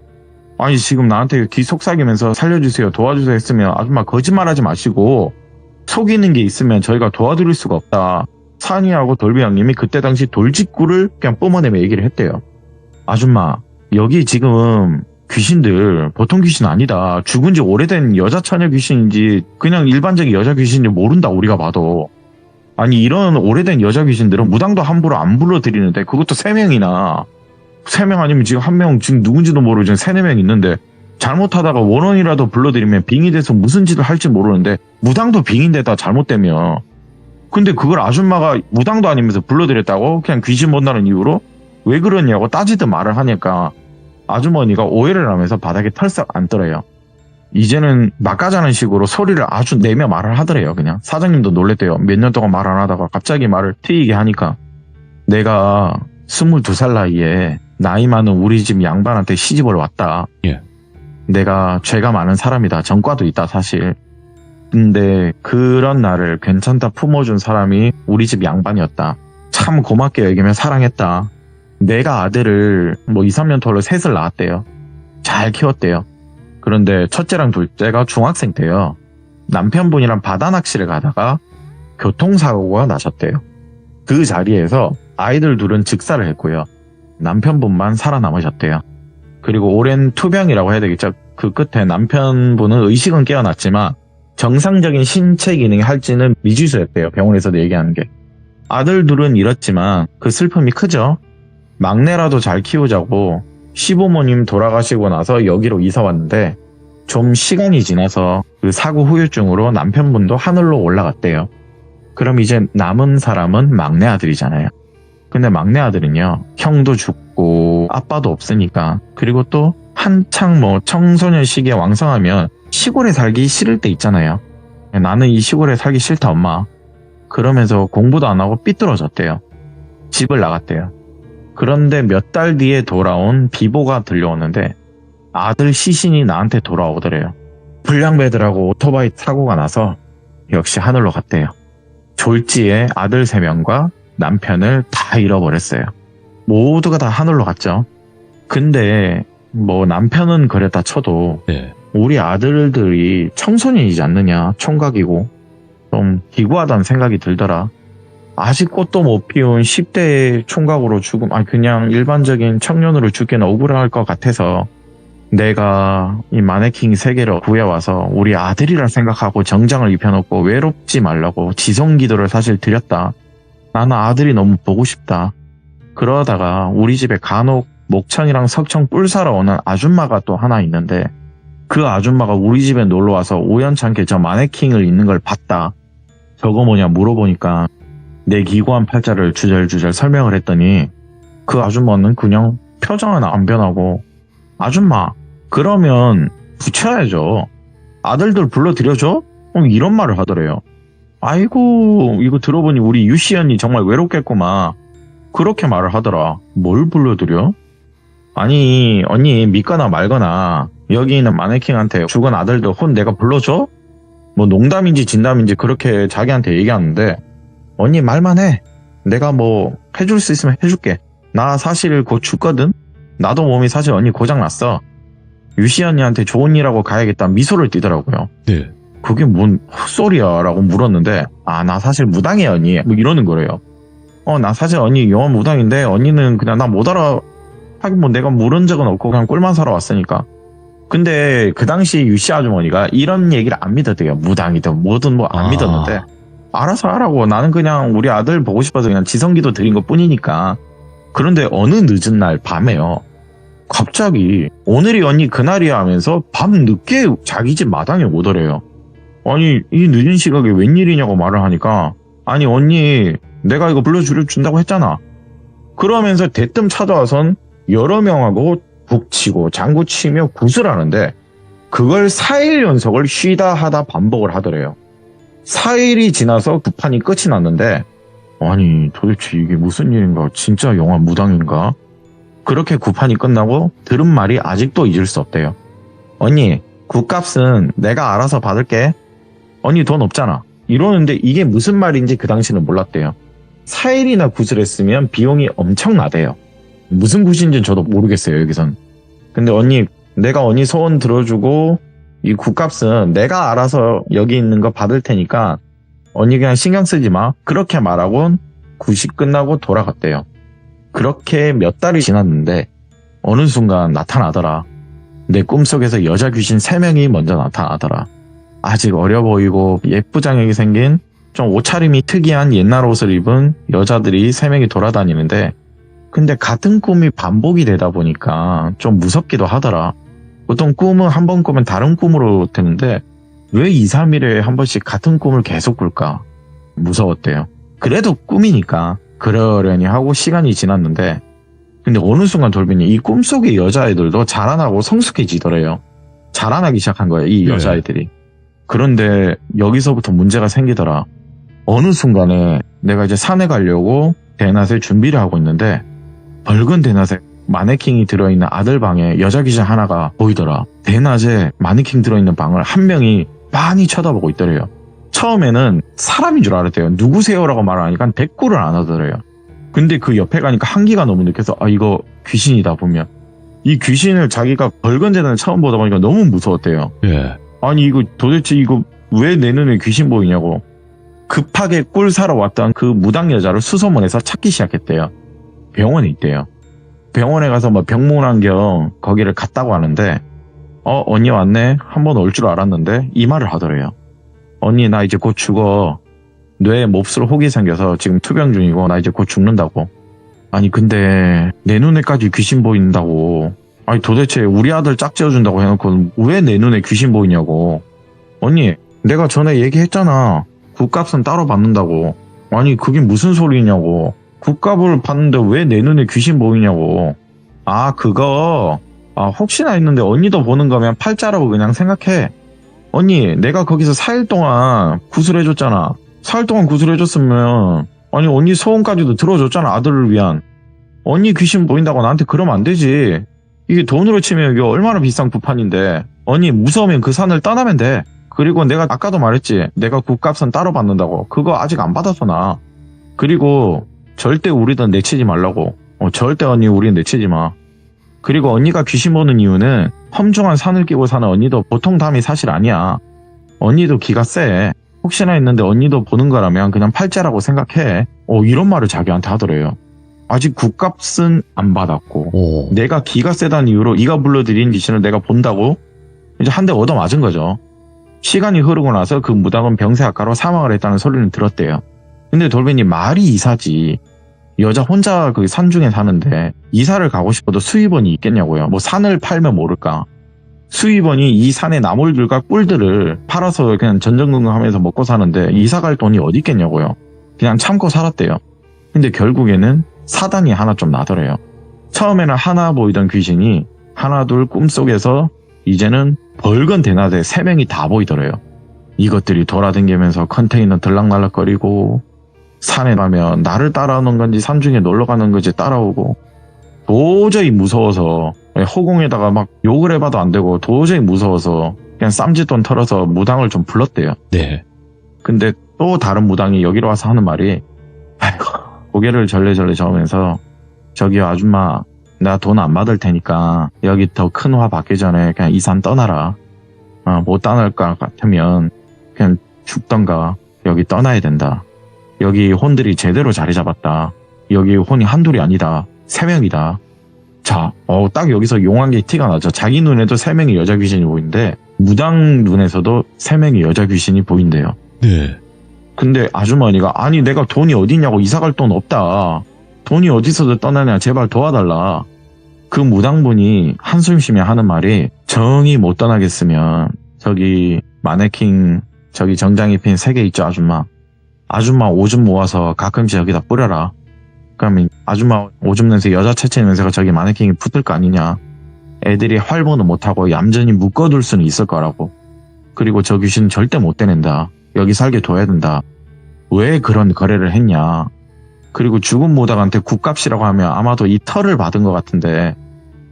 아니 지금 나한테 귀 속삭이면서 살려주세요, 도와주세요 했으면 아줌마 거짓말하지 마시고 속이는 게 있으면 저희가 도와드릴 수가 없다. 산이하고 돌비 형님이 그때 당시 돌직구를 그냥 뿜어내며 얘기를 했대요. 아줌마, 여기 지금 귀신들 보통 귀신 아니다. 죽은 지 오래된 여자 처녀 귀신인지 그냥 일반적인 여자 귀신인지 모른다, 우리가 봐도. 아니 이런 오래된 여자 귀신들은 무당도 함부로 안 불러드리는데 그것도 3명이나 3명 아니면 지금 1명 지금 누군지도 모르고 지금 3, 4명 있는데 잘못하다가 원원이라도 불러들이면 빙이 돼서 무슨 짓을 할지 모르는데 무당도 빙인데다 잘못되면 근데 그걸 아줌마가 무당도 아니면서 불러들였다고 그냥 귀신 본다는 이유로 왜 그러냐고 따지듯 말을 하니까 아주머니가 오해를 하면서 바닥에 털썩 앉더래요. 이제는 막가자는 식으로 소리를 아주 내며 말을 하더래요. 그냥 사장님도 놀랬대요. 몇 년 동안 말 안 하다가 갑자기 말을 트이게 하니까 내가 22살 나이에 나이 많은 우리 집 양반한테 시집을 왔다. 예. 내가 죄가 많은 사람이다. 전과도 있다 사실. 근데 그런 나를 괜찮다 품어준 사람이 우리 집 양반이었다. 참 고맙게 여기며 사랑했다. 내가 아들을 2, 3년 터로 셋을 낳았대요. 잘 키웠대요. 그런데 첫째랑 둘째가 중학생 때요. 남편분이랑 바다 낚시를 가다가 교통사고가 나셨대요. 그 자리에서 아이들 둘은 즉사를 했고요. 남편분만 살아남으셨대요. 그리고 오랜 투병이라고 해야 되겠죠. 그 끝에 남편분은 의식은 깨어났지만 정상적인 신체 기능이 할지는 미지수였대요. 병원에서도 얘기하는 게. 아들 둘은 잃었지만 그 슬픔이 크죠. 막내라도 잘 키우자고 시부모님 돌아가시고 나서 여기로 이사 왔는데 좀 시간이 지나서 그 사고 후유증으로 남편분도 하늘로 올라갔대요. 그럼 이제 남은 사람은 막내 아들이잖아요. 근데 막내 아들은요, 형도 죽고 아빠도 없으니까, 그리고 또 한창 청소년 시기에 왕성하면 시골에 살기 싫을 때 있잖아요. 나는 이 시골에 살기 싫다 엄마. 그러면서 공부도 안 하고 삐뚤어졌대요. 집을 나갔대요. 그런데 몇 달 뒤에 돌아온 비보가 들려오는데 아들 시신이 나한테 돌아오더래요. 불량배들하고 오토바이 사고가 나서 역시 하늘로 갔대요. 졸지에 아들 3명과 남편을 다 잃어버렸어요. 모두가 다 하늘로 갔죠. 근데 남편은 그랬다 쳐도 네. 우리 아들들이 청소년이지 않느냐. 총각이고 좀 기구하다는 생각이 들더라. 아직 꽃도 못 피운 10대 총각으로 그냥 일반적인 청년으로 죽기는 억울할 것 같아서 내가 이 마네킹 세계로 구해와서 우리 아들이라 생각하고 정장을 입혀놓고 외롭지 말라고 지성기도를 사실 드렸다. 나는 아들이 너무 보고 싶다. 그러다가 우리 집에 간혹 목청이랑 석청 뿔 사러 오는 아줌마가 또 하나 있는데 그 아줌마가 우리 집에 놀러와서 우연찮게 저 마네킹을 입는 걸 봤다. 저거 뭐냐 물어보니까 내 기구한 팔자를 주절주절 설명을 했더니 그 아줌마는 그냥 표정은 안 변하고 아줌마 그러면 붙여야죠. 아들들 불러드려줘? 이런 말을 하더래요. 아이고 이거 들어보니 우리 유씨 언니 정말 외롭겠구만. 그렇게 말을 하더라. 뭘 불러드려? 아니 언니 믿거나 말거나 여기 있는 마네킹한테 죽은 아들들 혼 내가 불러줘? 농담인지 진담인지 그렇게 자기한테 얘기하는데 언니 말만 해. 내가 해줄 수 있으면 해줄게. 나 사실 곧 죽거든. 나도 몸이 사실 언니 고장났어. 유시 언니한테 좋은 일하고 가야겠다 미소를 띠더라고요. 네. 그게 뭔 헛소리야 라고 물었는데 나 사실 무당이야 언니 이러는 거래요. 나 사실 언니 영원 무당인데 언니는 그냥 나 못 알아. 하긴 내가 물은 적은 없고 그냥 꿀만 사러 왔으니까. 근데 그 당시 유씨 아주머니가 이런 얘기를 안 믿었대요. 무당이든 뭐든 안 믿었는데 알아서 하라고. 나는 그냥 우리 아들 보고 싶어서 그냥 지성기도 드린 것 뿐이니까. 그런데 어느 늦은 날 밤에요. 갑자기 오늘이 언니 그날이야 하면서 밤 늦게 자기 집 마당에 오더래요. 아니 이 늦은 시각에 웬일이냐고 말을 하니까 아니 언니 내가 이거 불러준다고 했잖아. 그러면서 대뜸 찾아와선 여러 명하고 북치고 장구치며 굿을 하는데 그걸 4일 연속을 쉬다 하다 반복을 하더래요. 4일이 지나서 구판이 끝이 났는데 아니 도대체 이게 무슨 일인가. 진짜 영화 무당인가. 그렇게 구판이 끝나고 들은 말이 아직도 잊을 수 없대요. 언니 굿값은 내가 알아서 받을게. 언니 돈 없잖아. 이러는데 이게 무슨 말인지 그 당시는 몰랐대요. 4일이나 굿을 했으면 비용이 엄청나대요. 무슨 굿인지는 저도 모르겠어요 여기선. 근데 언니 내가 언니 소원 들어주고 이 굿값은 내가 알아서 여기 있는 거 받을 테니까 언니 그냥 신경 쓰지 마. 그렇게 말하고 굿이 끝나고 돌아갔대요. 그렇게 몇 달이 지났는데 어느 순간 나타나더라. 내 꿈속에서 여자 귀신 3명이 먼저 나타나더라. 아직 어려 보이고 예쁘장하게 생긴 좀 옷차림이 특이한 옛날 옷을 입은 여자들이 3명이 돌아다니는데 근데 같은 꿈이 반복이 되다 보니까 좀 무섭기도 하더라. 보통 꿈은 한 번 꾸면 다른 꿈으로 되는데 왜 2, 3일에 한 번씩 같은 꿈을 계속 꿀까? 무서웠대요. 그래도 꿈이니까 그러려니 하고 시간이 지났는데 근데 어느 순간 돌변이 이 꿈속의 여자애들도 자라나고 성숙해지더래요. 자라나기 시작한 거예요. 이 네. 여자애들이. 그런데 여기서부터 문제가 생기더라. 어느 순간에 내가 이제 산에 가려고 대낮에 준비를 하고 있는데 붉은 대낮에 마네킹이 들어있는 아들 방에 여자 귀신 하나가 보이더라. 대낮에 마네킹 들어있는 방을 한 명이 빤히 쳐다보고 있더래요. 처음에는 사람인 줄 알았대요. 누구세요라고 말을 하니까 대꾸를 안 하더래요. 근데 그 옆에 가니까 한기가 너무 느껴서 아 이거 귀신이다 보면 이 귀신을 자기가 붉은 대낮에 처음 보다 보니까 너무 무서웠대요. 예. 아니 이거 도대체 이거 왜 내 눈에 귀신 보이냐고 급하게 꿀 사러 왔던 그 무당 여자를 수소문해서 찾기 시작했대요. 병원에 있대요. 병원에 가서 뭐 병문안 겸 거기를 갔다고 하는데 언니 왔네 한번 올 줄 알았는데 이 말을 하더래요. 언니 나 이제 곧 죽어. 뇌에 몹쓸 혹이 생겨서 지금 투병 중이고 나 이제 곧 죽는다고. 아니 근데 내 눈에까지 귀신 보인다고. 아니 도대체 우리 아들 짝지어준다고 해놓고 왜 내 눈에 귀신 보이냐고. 언니 내가 전에 얘기했잖아. 굿값은 따로 받는다고. 아니 그게 무슨 소리냐고. 굿값을 받는데 왜 내 눈에 귀신 보이냐고. 아 그거 혹시나 했는데 언니도 보는 거면 팔자라고 그냥 생각해. 언니 내가 거기서 4일 동안 구슬해줬잖아. 4일 동안 구슬해줬으면 아니 언니 소원까지도 들어줬잖아. 아들을 위한. 언니 귀신 보인다고 나한테 그러면 안 되지. 이게 돈으로 치면 이게 얼마나 비싼 구판인데. 언니 무서우면 그 산을 떠나면 돼. 그리고 내가 아까도 말했지. 내가 굿값은 따로 받는다고. 그거 아직 안 받았어 나. 그리고 절대 우리는 내치지 말라고. 절대 언니 우리 내치지 마. 그리고 언니가 귀신 보는 이유는 험중한 산을 끼고 사는 언니도 보통 담이 사실 아니야. 언니도 기가 세. 혹시나 했는데 언니도 보는 거라면 그냥 팔자라고 생각해. 이런 말을 자기한테 하더래요. 아직 굿값은 안 받았고 오. 내가 기가 세다는 이유로 이가 불러들인 귀신을 내가 본다고 이제 한 대 얻어맞은 거죠. 시간이 흐르고 나서 그 무당은 병세악화로 사망을 했다는 소리는 들었대요. 근데 돌변이 말이 이사지. 여자 혼자 그 산중에 사는데 이사를 가고 싶어도 수입원이 있겠냐고요. 뭐 산을 팔면 모를까. 수입원이 이 산의 나물들과 꿀들을 팔아서 그냥 전전긍긍하면서 먹고 사는데 이사 갈 돈이 어디 있겠냐고요. 그냥 참고 살았대요. 근데 결국에는 사단이 하나 좀 나더래요. 처음에는 하나 보이던 귀신이 하나 둘 꿈속에서 이제는 붉은 대낮에 3명이 다 보이더래요. 이것들이 돌아다니면서 컨테이너 들락날락거리고 산에 가면 나를 따라오는 건지 산중에 놀러가는 건지 따라오고 도저히 무서워서 허공에다가 막 욕을 해봐도 안 되고 도저히 무서워서 그냥 쌈짓돈 털어서 무당을 좀 불렀대요. 네. 근데 또 다른 무당이 여기로 와서 하는 말이 아이고 고개를 절레절레 저으면서 저기요 아줌마 나 돈 안 받을 테니까 여기 더 큰 화 받기 전에 그냥 이 산 떠나라. 못 떠날 것 같으면 그냥 죽던가 여기 떠나야 된다. 여기 혼들이 제대로 자리 잡았다. 여기 혼이 한둘이 아니다. 3명이다. 자, 딱 여기서 용한 게 티가 나죠. 자기 눈에도 3명의 여자 귀신이 보이는데 무당 눈에서도 3명의 여자 귀신이 보인대요. 네. 근데 아주머니가 아니 내가 돈이 어디 있냐고 이사갈 돈 없다. 돈이 어디서도 떠나냐 제발 도와달라. 그 무당분이 한숨 쉬며 하는 말이 정이 못 떠나겠으면 저기 마네킹 저기 정장이 핀 3개 있죠 아줌마. 아줌마 오줌 모아서 가끔씩 여기다 뿌려라. 그러면 아줌마 오줌 냄새 여자 체체 냄새가 저기 마네킹이 붙을 거 아니냐. 애들이 활보는 못하고 얌전히 묶어둘 수는 있을 거라고. 그리고 저 귀신은 절대 못 떼낸다. 여기 살게 둬야 된다. 왜 그런 거래를 했냐. 그리고 죽은 무당한테 굿값이라고 하면 아마도 이 털을 받은 것 같은데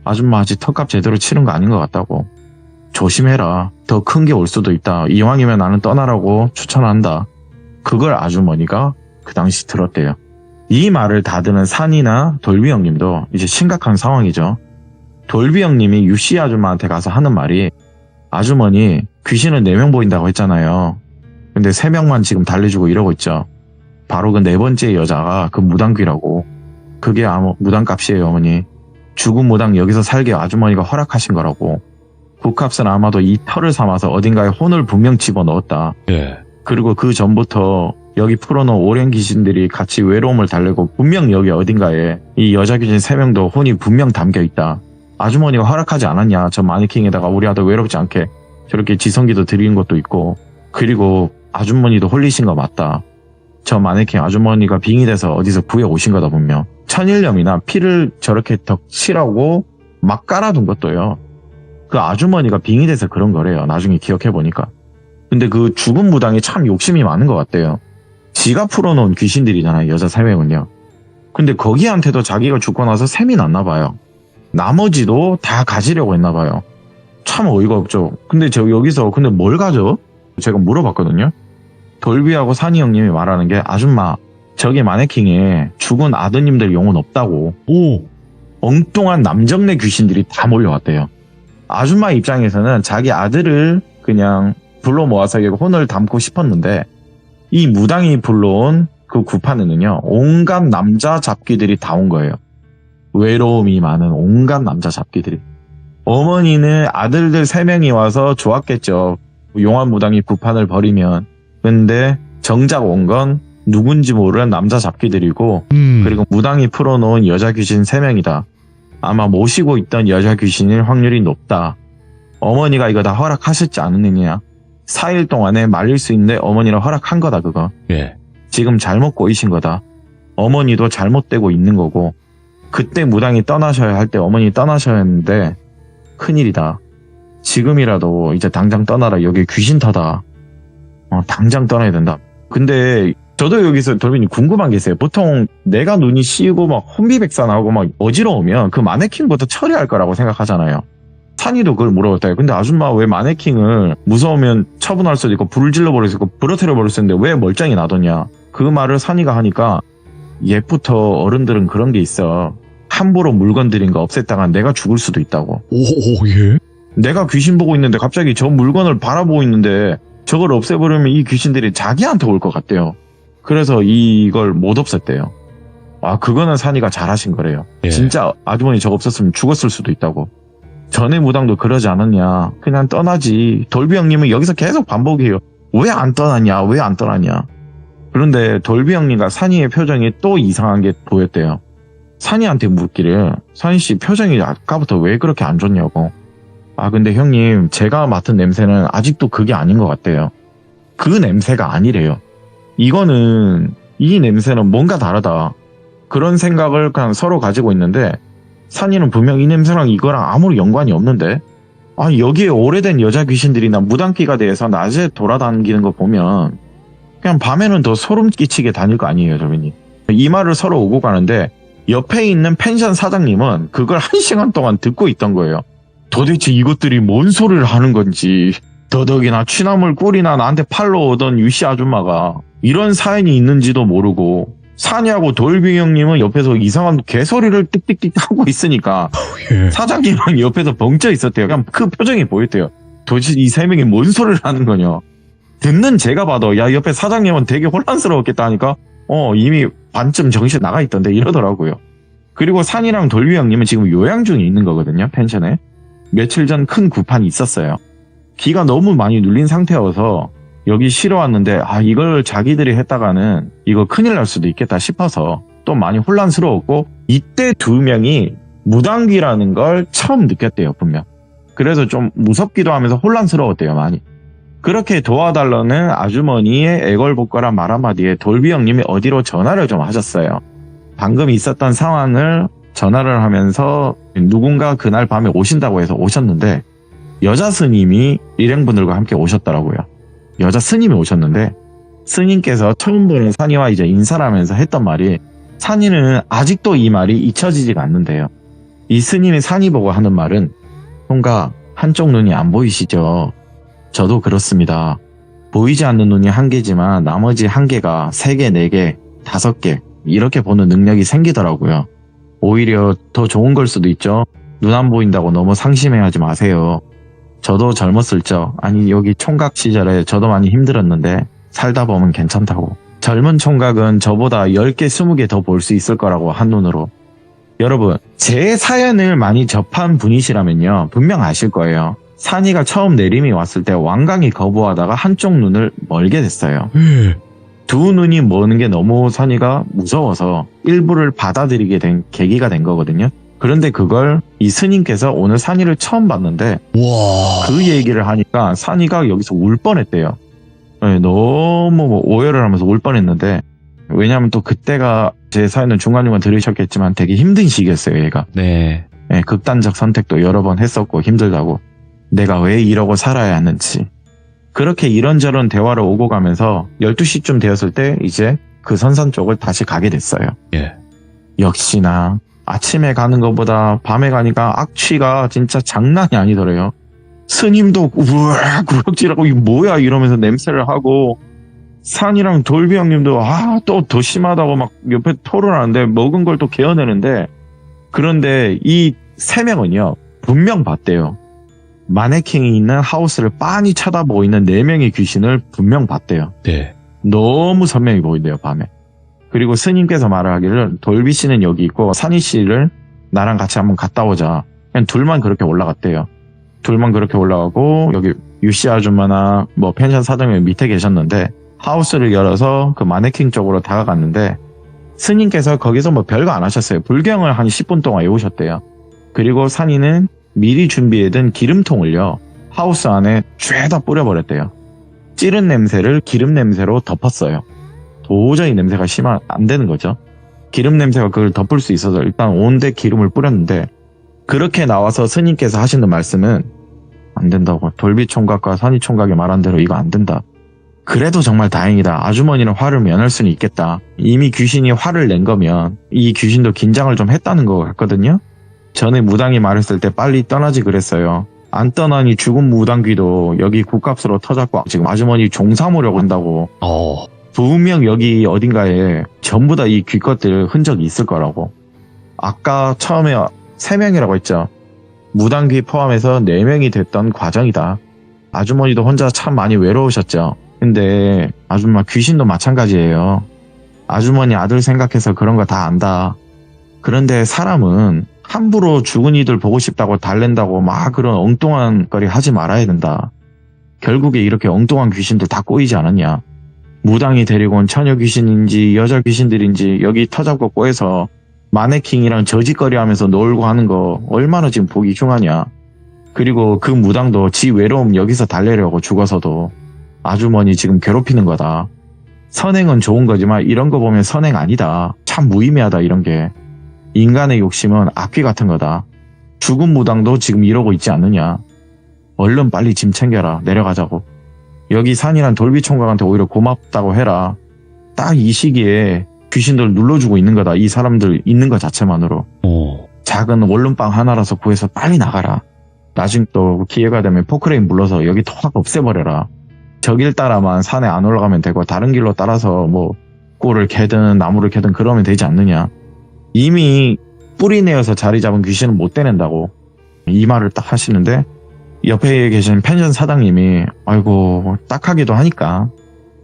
아줌마 아직 털값 제대로 치른 거 아닌 것 같다고. 조심해라. 더 큰 게 올 수도 있다. 이왕이면 나는 떠나라고 추천한다. 그걸 아주머니가 그 당시 들었대요. 이 말을 다 듣는 산이나 돌비 형님도 이제 심각한 상황이죠. 돌비 형님이 유씨 아줌마한테 가서 하는 말이 아주머니 귀신은 4명 보인다고 했잖아요. 근데 3명만 지금 달래주고 이러고 있죠. 바로 그 4번째 여자가 그 무당귀라고. 그게 무당값이에요 어머니. 죽은 무당 여기서 살게 아주머니가 허락하신 거라고. 굿값은 아마도 이 털을 삼아서 어딘가에 혼을 분명 집어넣었다. 예. 그리고 그 전부터 여기 풀어놓은 오랜 귀신들이 같이 외로움을 달래고 분명 여기 어딘가에 이 여자 귀신 3명도 혼이 분명 담겨있다. 아주머니가 허락하지 않았냐. 저 마네킹에다가 우리 아들 외롭지 않게 저렇게 지성기도 드리는 것도 있고, 그리고 아주머니도 홀리신 거 맞다. 저 마네킹 아주머니가 빙의 돼서 어디서 구해 오신 거다 분명. 천일염이나 피를 저렇게 덕칠하고 막 깔아둔 것도요. 그 아주머니가 빙의 돼서 그런 거래요. 나중에 기억해보니까. 근데 그 죽은 무당이 참 욕심이 많은 것 같대요. 지가 풀어놓은 귀신들이잖아요. 여자 3명은요. 근데 거기한테도 자기가 죽고 나서 셈이 났나 봐요. 나머지도 다 가지려고 했나 봐요. 참 어이가 없죠. 근데 저 여기서 근데 뭘 가져? 제가 물어봤거든요. 돌비하고 산이 형님이 말하는 게, 아줌마 저기 마네킹에 죽은 아드님들 영혼 없다고. 오. 엉뚱한 남정네 귀신들이 다 몰려왔대요. 아줌마 입장에서는 자기 아들을 그냥 불러 모아서 혼을 담고 싶었는데, 이 무당이 불러온 그 구판에는요, 온갖 남자 잡귀들이 다 온 거예요. 외로움이 많은 온갖 남자 잡귀들이. 어머니는 아들들 3명이 와서 좋았겠죠. 용한 무당이 구판을 벌이면. 근데 정작 온 건 누군지 모르는 남자 잡귀들이고, 그리고 무당이 풀어놓은 여자 귀신 3명이다. 아마 모시고 있던 여자 귀신일 확률이 높다. 어머니가 이거 다 허락하셨지 않느냐. 4일 동안에 말릴 수 있는데 어머니는 허락한 거다 그거. 예. 지금 잘못 꼬이신 거다. 어머니도 잘못되고 있는 거고, 그때 무당이 떠나셔야 할 때 어머니 떠나셔야 했는데 큰일이다. 지금이라도 이제 당장 떠나라. 여기 귀신터다. 당장 떠나야 된다. 근데 저도 여기서 돌빈이 궁금한 게 있어요. 보통 내가 눈이 씌이고 막 혼비백산하고 막 어지러우면 그 마네킹부터 처리할 거라고 생각하잖아요. 산이도 그걸 물어봤대요. 근데 아줌마 왜 마네킹을 무서우면 처분할 수도 있고 불을 질러버릴 수 있고 부러뜨려버릴 수 있는데 왜 멀쩡히 놔뒀냐. 그 말을 산이가 하니까, 옛부터 어른들은 그런 게 있어. 함부로 물건 들인 거 없앴다가 내가 죽을 수도 있다고. 오, 예? 내가 귀신 보고 있는데 갑자기 저 물건을 바라보고 있는데 저걸 없애버리면 이 귀신들이 자기한테 올 것 같대요. 그래서 이걸 못 없앴대요. 아, 그거는 산이가 잘하신 거래요. 예. 진짜 아주머니 저거 없었으면 죽었을 수도 있다고. 전에 무당도 그러지 않았냐. 그냥 떠나지. 돌비 형님은 여기서 계속 반복해요. 왜 안 떠났냐. 왜 안 떠났냐. 그런데 돌비 형님과 산이의 표정이 또 이상한 게 보였대요. 산이한테 묻기를, 산이씨 표정이 아까부터 왜 그렇게 안 좋냐고. 아, 근데 형님 제가 맡은 냄새는 아직도 그게 아닌 것 같대요. 그 냄새가 아니래요. 이거는, 이 냄새는 뭔가 다르다. 그런 생각을 그냥 서로 가지고 있는데, 산이는 분명 이 냄새랑 이거랑 아무리 연관이 없는데, 아, 여기에 오래된 여자 귀신들이나 무당기가 대해서 낮에 돌아다니는 거 보면 그냥 밤에는 더 소름 끼치게 다닐 거 아니에요, 저분이. 이 말을 서로 오고 가는데, 옆에 있는 펜션 사장님은 그걸 1시간 동안 듣고 있던 거예요. 도대체 이것들이 뭔 소리를 하는 건지, 더덕이나 취나물 꿀이나 나한테 팔러 오던 유씨 아줌마가 이런 사연이 있는지도 모르고, 산이하고 돌비 형님은 옆에서 이상한 개소리를 띡띡띡 하고 있으니까 예. 사장님은 옆에서 벙쪄 있었대요. 그냥 그 표정이 보였대요. 도대체 이 3명이 뭔 소리를 하는 거냐. 듣는 제가 봐도, 야, 옆에 사장님은 되게 혼란스러웠겠다 하니까 이미 반쯤 정신 나가 있던데 이러더라고요. 그리고 산이랑 돌비 형님은 지금 요양 중에 있는 거거든요. 펜션에. 며칠 전 큰 구판이 있었어요. 기가 너무 많이 눌린 상태여서 여기 쉬러 왔는데, 아, 이걸 자기들이 했다가는 이거 큰일 날 수도 있겠다 싶어서 또 많이 혼란스러웠고, 이때 2명이 무당귀라는 걸 처음 느꼈대요, 분명. 그래서 좀 무섭기도 하면서 혼란스러웠대요, 많이. 그렇게 도와달라는 아주머니의 애걸복걸한 말 한마디에 돌비 형님이 어디로 전화를 좀 하셨어요. 방금 있었던 상황을 전화를 하면서 누군가 그날 밤에 오신다고 해서 오셨는데, 여자 스님이 일행분들과 함께 오셨더라고요. 여자 스님이 오셨는데, 스님께서 처음 보는 산이와 이제 인사를 하면서 했던 말이, 산이는 아직도 이 말이 잊혀지지가 않는데요. 이 스님이 산이 보고 하는 말은, 형가, 한쪽 눈이 안 보이시죠? 저도 그렇습니다. 보이지 않는 눈이 1개지만 나머지 1개가 3개, 4개, 5개 이렇게 보는 능력이 생기더라고요. 오히려 더 좋은 걸 수도 있죠. 눈 안 보인다고 너무 상심해하지 마세요. 저도 젊었을 적, 아니 여기 총각 시절에 저도 많이 힘들었는데 살다 보면 괜찮다고. 젊은 총각은 저보다 10개, 20개 더 볼 수 있을 거라고 한눈으로. 여러분, 제 사연을 많이 접한 분이시라면요, 분명 아실 거예요. 산이가 처음 내림이 왔을 때 완강히 거부하다가 한쪽 눈을 멀게 됐어요. 두 눈이 머는 게 너무 산이가 무서워서 일부를 받아들이게 된 계기가 된 거거든요. 그런데 그걸 이 스님께서 오늘 산이를 처음 봤는데 와. 그 얘기를 하니까 산이가 여기서 울 뻔했대요. 네, 너무 뭐 오열을 하면서 울 뻔했는데 왜냐하면 또 그때가 제 사연은 중간중간 들으셨겠지만 되게 힘든 시기였어요. 얘가. 네. 네, 극단적 선택도 여러 번 했었고 힘들다고. 내가 왜 이러고 살아야 하는지. 그렇게 이런저런 대화를 오고 가면서 12시쯤 되었을 때 이제 그 선산 쪽을 다시 가게 됐어요. 예. 역시나 아침에 가는 것보다 밤에 가니까 악취가 진짜 장난이 아니더래요. 스님도 우악 구역질하고 이게 뭐야 이러면서 냄새를 하고 산이랑 돌비 형님도 또 더 심하다고 막 옆에 토론하는데 먹은 걸 또 개어내는데 그런데 이 세 명은요 분명 봤대요. 마네킹이 있는 하우스를 빤히 쳐다보고 있는 4명의 귀신을 분명 봤대요. 네. 너무 선명히 보인대요 밤에. 그리고 스님께서 말하기를 돌비 씨는 여기 있고 산이 씨를 나랑 같이 한번 갔다 오자. 그냥 둘만 그렇게 올라갔대요. 둘만 그렇게 올라가고 여기 유씨 아줌마나 뭐 펜션 사장님 밑에 계셨는데 하우스를 열어서 그 마네킹 쪽으로 다가갔는데 스님께서 거기서 뭐 별거 안 하셨어요. 불경을 한 10분 동안 외우셨대요. 그리고 산이는 미리 준비해둔 기름통을요 하우스 안에 죄다 뿌려버렸대요. 찌른 냄새를 기름 냄새로 덮었어요. 도저히 냄새가 안 되는 거죠. 기름 냄새가 그걸 덮을 수 있어서 일단 온데 기름을 뿌렸는데 그렇게 나와서 스님께서 하시는 말씀은 안 된다고. 돌비 총각과 산이 총각이 말한 대로 이거 안 된다. 그래도 정말 다행이다. 아주머니는 화를 면할 수는 있겠다. 이미 귀신이 화를 낸 거면 이 귀신도 긴장을 좀 했다는 것 같거든요. 전에 무당이 말했을 때 빨리 떠나지 그랬어요. 안 떠나니 죽은 무당귀도 여기 굿값으로 터졌고 지금 아주머니 종 삼으려고 한다고. 분명 여기 어딘가에 전부 다 이 귀것들 흔적이 있을 거라고. 아까 처음에 3명이라고 했죠. 무당귀 포함해서 4명이 됐던 과정이다. 아주머니도 혼자 참 많이 외로우셨죠. 근데 아줌마 귀신도 마찬가지예요. 아주머니 아들 생각해서 그런 거 다 안다. 그런데 사람은 함부로 죽은 이들 보고 싶다고 달랜다고 막 그런 엉뚱한 거리 하지 말아야 된다. 결국에 이렇게 엉뚱한 귀신들 다 꼬이지 않았냐. 무당이 데리고 온 처녀 귀신인지 여자 귀신들인지 여기 터잡고 꼬여서 마네킹이랑 저짓거리 하면서 놀고 하는 거 얼마나 지금 보기 흉하냐. 그리고 그 무당도 지 외로움 여기서 달래려고 죽어서도 아주머니 지금 괴롭히는 거다. 선행은 좋은 거지만 이런 거 보면 선행 아니다. 참 무의미하다 이런 게. 인간의 욕심은 악귀 같은 거다. 죽은 무당도 지금 이러고 있지 않느냐. 얼른 빨리 짐 챙겨라. 내려가자고. 여기 산이란 돌비 총각한테 오히려 고맙다고 해라. 딱 이 시기에 귀신들 눌러주고 있는 거다. 이 사람들 있는 것 자체만으로. 작은 원룸방 하나라서 구해서 빨리 나가라. 나중에 또 기회가 되면 포크레인 불러서 여기 확 없애버려라. 저 길 따라만 산에 안 올라가면 되고 다른 길로 따라서 뭐 꿀을 캐든 나무를 캐든 그러면 되지 않느냐. 이미 뿌리 내어서 자리 잡은 귀신은 못 떼낸다고 이 말을 딱 하시는데 옆에 계신 펜션 사장님이 아이고 딱하기도 하니까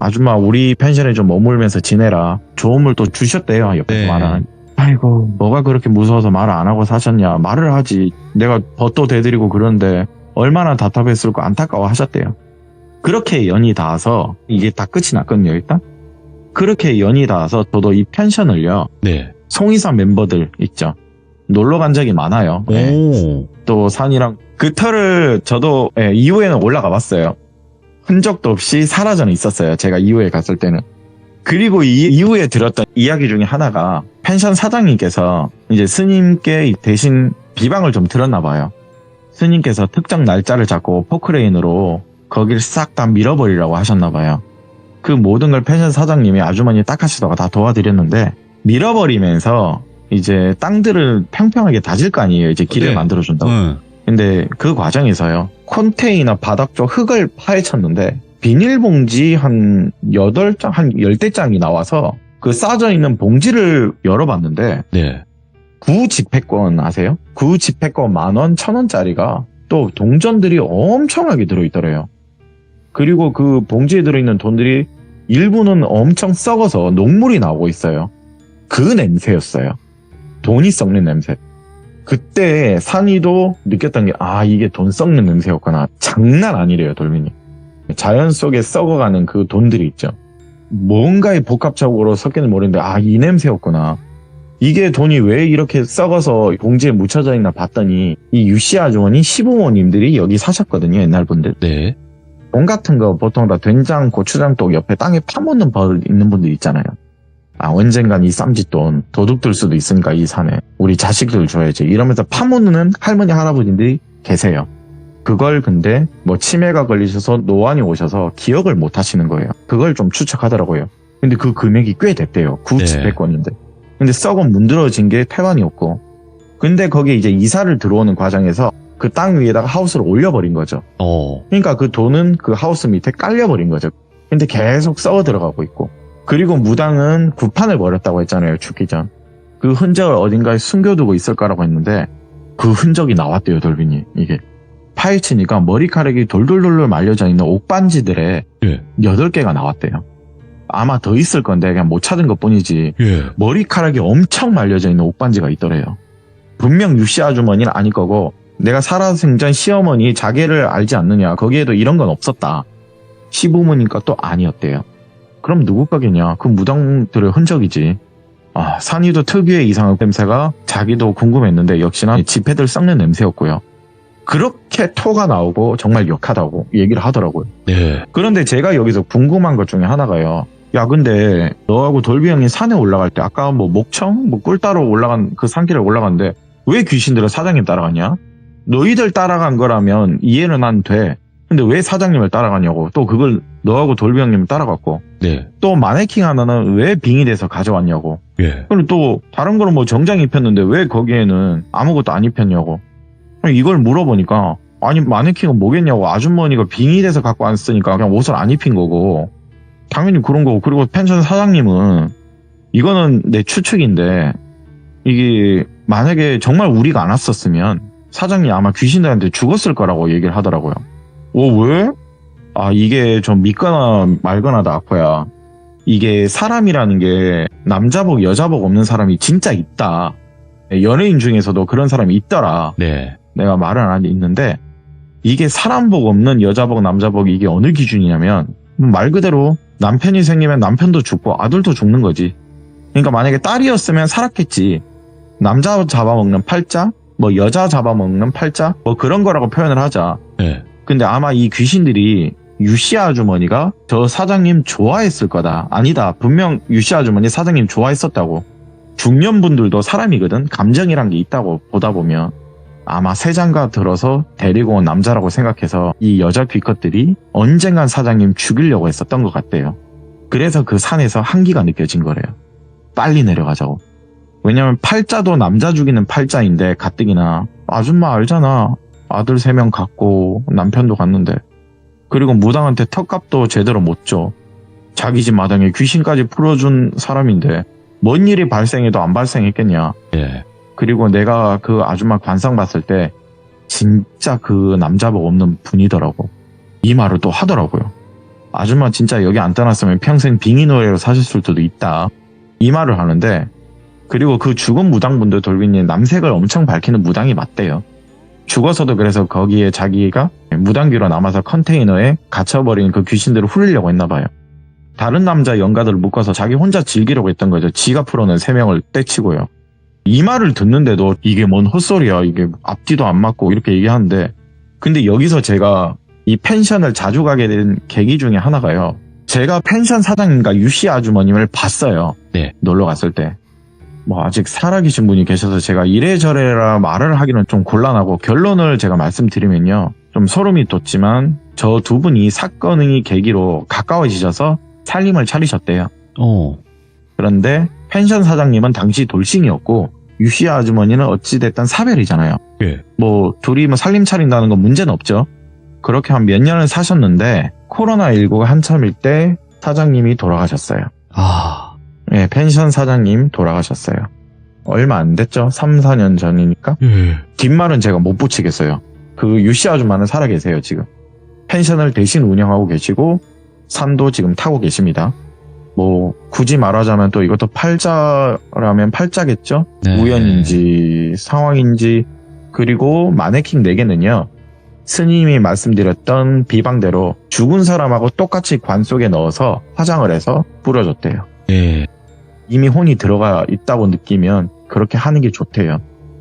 아줌마 우리 펜션에 좀 머물면서 지내라. 조언을 또 주셨대요. 옆에서 말하는. 아이고 뭐가 그렇게 무서워서 말을 안 하고 사셨냐. 말을 하지. 내가 벗도 대드리고 그러는데 얼마나 답답했을까 안타까워 하셨대요. 그렇게 연이 닿아서 이게 다 끝이 났거든요. 일단 그렇게 연이 닿아서 저도 이 펜션을요. 네. 송이산 멤버들 있죠. 놀러 간 적이 많아요. 네. 또 산이랑 그 터를 저도 이후에는 올라가 봤어요. 흔적도 없이 사라져 있었어요. 제가 이후에 갔을 때는. 그리고 이후에 들었던 이야기 중에 하나가 펜션 사장님께서 이제 스님께 대신 비방을 좀 들었나 봐요. 스님께서 특정 날짜를 잡고 포크레인으로 거길 싹 다 밀어버리라고 하셨나 봐요. 그 모든 걸 펜션 사장님이 아주머니 딱 하시다가 다 도와드렸는데 밀어버리면서 이제 땅들을 평평하게 다질 거 아니에요. 이제 길을 만들어준다고. 근데 그 과정에서요. 컨테이너 바닥 쪽 흙을 파헤쳤는데 비닐봉지 한 8장, 한 10대장이 나와서 그 싸져 있는 봉지를 열어봤는데 네. 구집회권 아세요? 구집회권 10,000원, 1,000원짜리가 또 동전들이 엄청나게 들어있더래요. 그리고 그 봉지에 들어있는 돈들이 일부는 엄청 썩어서 녹물이 나오고 있어요. 그 냄새였어요. 돈이 썩는 냄새. 그때 산이도 느꼈던 게 이게 돈 썩는 냄새였구나. 장난 아니래요. 돌민이. 자연 속에 썩어가는 그 돈들이 있죠. 뭔가에 복합적으로 섞이는 모르는데 이 냄새였구나. 이게 돈이 왜 이렇게 썩어서 봉지에 묻혀져 있나 봤더니 이 유씨 아주머니 시부모님들이 여기 사셨거든요. 옛날 분들. 네. 돈 같은 거 보통 다 된장, 고추장 똑 옆에 땅에 파묻는 버릇 있는 분들 있잖아요. 언젠간 이 쌈짓돈 도둑들 수도 있으니까 이 산에 우리 자식들 줘야지 이러면서 파묻는 할머니 할아버지들이 계세요. 그걸 근데 뭐 치매가 걸리셔서 노안이 오셔서 기억을 못 하시는 거예요. 그걸 좀 추측하더라고요. 근데 그 금액이 꽤 됐대요. 9,700원인데. 근데 썩어 문드러진 게 태반이었고. 근데 거기에 이제 이사를 들어오는 과정에서 그 땅 위에다가 하우스를 올려버린 거죠. 그러니까 그 돈은 그 하우스 밑에 깔려버린 거죠. 근데 계속 썩어 들어가고 있고. 그리고 무당은 구판을 벌였다고 했잖아요. 죽기 전. 그 흔적을 어딘가에 숨겨두고 있을 거라고 했는데 그 흔적이 나왔대요. 돌빈이. 이게. 파헤치니까 머리카락이 돌돌돌돌 말려져 있는 옥반지들에 8개가 나왔대요. 아마 더 있을 건데 그냥 못 찾은 것 뿐이지 머리카락이 엄청 말려져 있는 옥반지가 있더래요. 분명 유씨 아주머니는 아닐 거고 내가 살아생전 시어머니 자기를 알지 않느냐 거기에도 이런 건 없었다. 시부모니까 또 아니었대요. 그럼 누구 거겠냐? 그 무당들의 흔적이지. 산이도 특유의 이상한 냄새가 자기도 궁금했는데 역시나 지폐들 썩는 냄새였고요. 그렇게 토가 나오고 정말 역하다고 얘기를 하더라고요. 그런데 제가 여기서 궁금한 것 중에 하나가요. 야 근데 너하고 돌비 형이 산에 올라갈 때 아까 뭐 목청? 뭐 꿀 따러 올라간 그 산길을 올라갔는데 왜 귀신들은 사장님 따라갔냐? 너희들 따라간 거라면 이해는 안 돼. 근데 왜 사장님을 따라가냐고. 또 그걸 너하고 돌비 형님 따라갔고. 또 마네킹 하나는 왜 빙이 돼서 가져왔냐고. 그리고 또 다른 거는 뭐 정장 입혔는데 왜 거기에는 아무것도 안 입혔냐고. 이걸 물어보니까 아니 마네킹은 뭐겠냐고. 아주머니가 빙이 돼서 갖고 왔으니까 그냥 옷을 안 입힌 거고. 당연히 그런 거고. 그리고 펜션 사장님은 이거는 내 추측인데 이게 만약에 정말 우리가 안 왔었으면 사장님 아마 귀신들한테 죽었을 거라고 얘기를 하더라고요. 왜? 이게 좀 믿거나 말거나다 아코야. 이게 사람이라는 게 남자복 여자복 없는 사람이 진짜 있다. 연예인 중에서도 그런 사람이 있더라. 내가 말은 안 있는데 이게 사람복 없는 여자복 남자복 이게 어느 기준이냐면 말 그대로 남편이 생기면 남편도 죽고 아들도 죽는 거지. 그러니까 만약에 딸이었으면 살았겠지. 남자 잡아먹는 팔자 뭐 여자 잡아먹는 팔자 뭐 그런 거라고 표현을 하자. 근데 아마 이 귀신들이 유씨 아주머니가 저 사장님 좋아했을 거다. 아니다. 분명 유씨 아주머니 사장님 좋아했었다고. 중년분들도 사람이거든. 감정이란 게 있다고 보다 보면 아마 새장가 들어서 데리고 온 남자라고 생각해서 이 여자 귀컷들이 언젠간 사장님 죽이려고 했었던 것 같대요. 그래서 그 산에서 한기가 느껴진 거래요. 빨리 내려가자고. 왜냐면 팔자도 남자 죽이는 팔자인데 가뜩이나 아줌마 알잖아. 아들 3명 갖고 남편도 갔는데 그리고 무당한테 턱값도 제대로 못 줘. 자기 집 마당에 귀신까지 풀어준 사람인데 뭔 일이 발생해도 안 발생했겠냐. 그리고 내가 그 아줌마 관상 봤을 때 진짜 그 남자복 없는 분이더라고. 이 말을 또 하더라고요. 아줌마 진짜 여기 안 떠났으면 평생 빙의 노래로 사실 수도 있다. 이 말을 하는데 그리고 그 죽은 무당분들 돌빈이 남색을 엄청 밝히는 무당이 맞대요. 죽어서도 그래서 거기에 자기가 무당귀로 남아서 컨테이너에 갇혀버린 그 귀신들을 훌리려고 했나 봐요. 다른 남자 영가들을 묶어서 자기 혼자 즐기려고 했던 거죠. 지가 풀어낸 3명을 떼치고요. 이 말을 듣는데도 이게 뭔 헛소리야. 이게 앞뒤도 안 맞고 이렇게 얘기하는데 근데 여기서 제가 이 펜션을 자주 가게 된 계기 중에 하나가요. 제가 펜션 사장님과 유씨 아주머님을 봤어요. 놀러 갔을 때. 뭐 아직 살아계신 분이 계셔서 제가 이래저래라 말을 하기는 좀 곤란하고 결론을 제가 말씀드리면요. 좀 소름이 돋지만 저 두 분이 사건의 계기로 가까워지셔서 살림을 차리셨대요. 그런데 펜션 사장님은 당시 돌싱이었고 유씨 아주머니는 어찌됐든 사별이잖아요. 뭐 둘이 뭐 살림 차린다는 건 문제는 없죠. 그렇게 한 몇 년을 사셨는데 코로나19가 한참일 때 사장님이 돌아가셨어요. 펜션 사장님 돌아가셨어요. 얼마 안 됐죠? 3, 4년 전이니까. 뒷말은 제가 못 붙이겠어요. 그 유씨 아줌마는 살아계세요 지금. 펜션을 대신 운영하고 계시고 산도 지금 타고 계십니다. 뭐 굳이 말하자면 또 이것도 팔자라면 팔자겠죠? 우연인지 상황인지. 그리고 마네킹 4개는요. 스님이 말씀드렸던 비방대로 죽은 사람하고 똑같이 관 속에 넣어서 화장을 해서 뿌려줬대요. 예. 이미 혼이 들어가 있다고 느끼면 그렇게 하는 게 좋대요.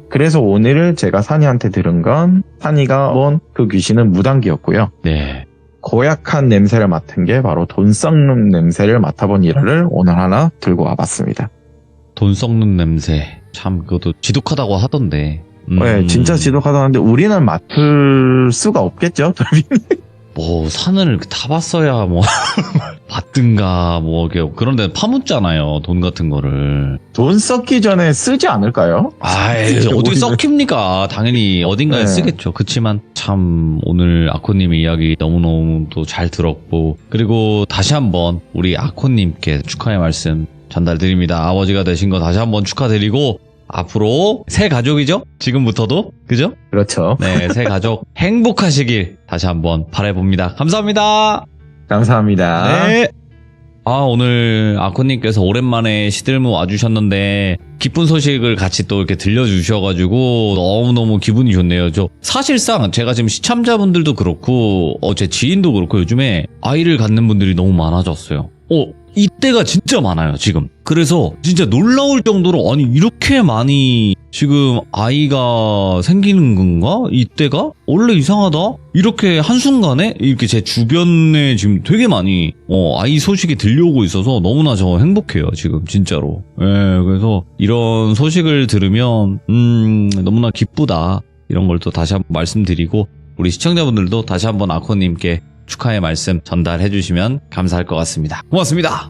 그래서 오늘 제가 산이한테 들은 건 산이가 본 그 귀신은 무당기였고요. 네. 고약한 냄새를 맡은 게 바로 돈 썩는 냄새를 맡아본 일화를 오늘 하나 들고 와봤습니다. 돈 썩는 냄새. 참 그것도 지독하다고 하던데. 네, 진짜 지독하다는데 우리는 맡을 수가 없겠죠? 뭐 산을 타봤어야 뭐 받든가 뭐 그런 데 파묻잖아요. 돈 같은 거를. 돈 썩기 전에 쓰지 않을까요? 아이, 어떻게 썩힙니까? 당연히 어딘가에 네. 쓰겠죠. 그치만 참 오늘 아코님의 이야기 너무너무 또 잘 들었고, 그리고 다시 한번 우리 아코님께 축하의 말씀 전달드립니다. 아버지가 되신 거 다시 한번 축하드리고, 앞으로 새 가족이죠? 지금부터도 그죠? 그렇죠. 네, 새 가족 행복하시길 다시 한번 바라봅니다. 감사합니다. 감사합니다. 네. 아, 오늘 아코님께서 오랜만에 시들무 와주셨는데 기쁜 소식을 같이 또 이렇게 들려주셔가지고 너무너무 기분이 좋네요. 저 사실상 제가 지금 시청자분들도 그렇고 제 지인도 그렇고 요즘에 아이를 갖는 분들이 너무 많아졌어요. 이때가 진짜 많아요, 지금. 그래서 진짜 놀라울 정도로 아니 이렇게 많이 지금 아이가 생기는 건가? 이때가? 원래 이상하다? 이렇게 한순간에 이렇게 제 주변에 지금 되게 많이 아이 소식이 들려오고 있어서 너무나 저 행복해요, 지금 진짜로. 예, 그래서 이런 소식을 들으면 너무나 기쁘다. 이런 걸 또 다시 한번 말씀드리고 우리 시청자분들도 다시 한번 아코님께 축하의 말씀 전달해 주시면 감사할 것 같습니다. 고맙습니다.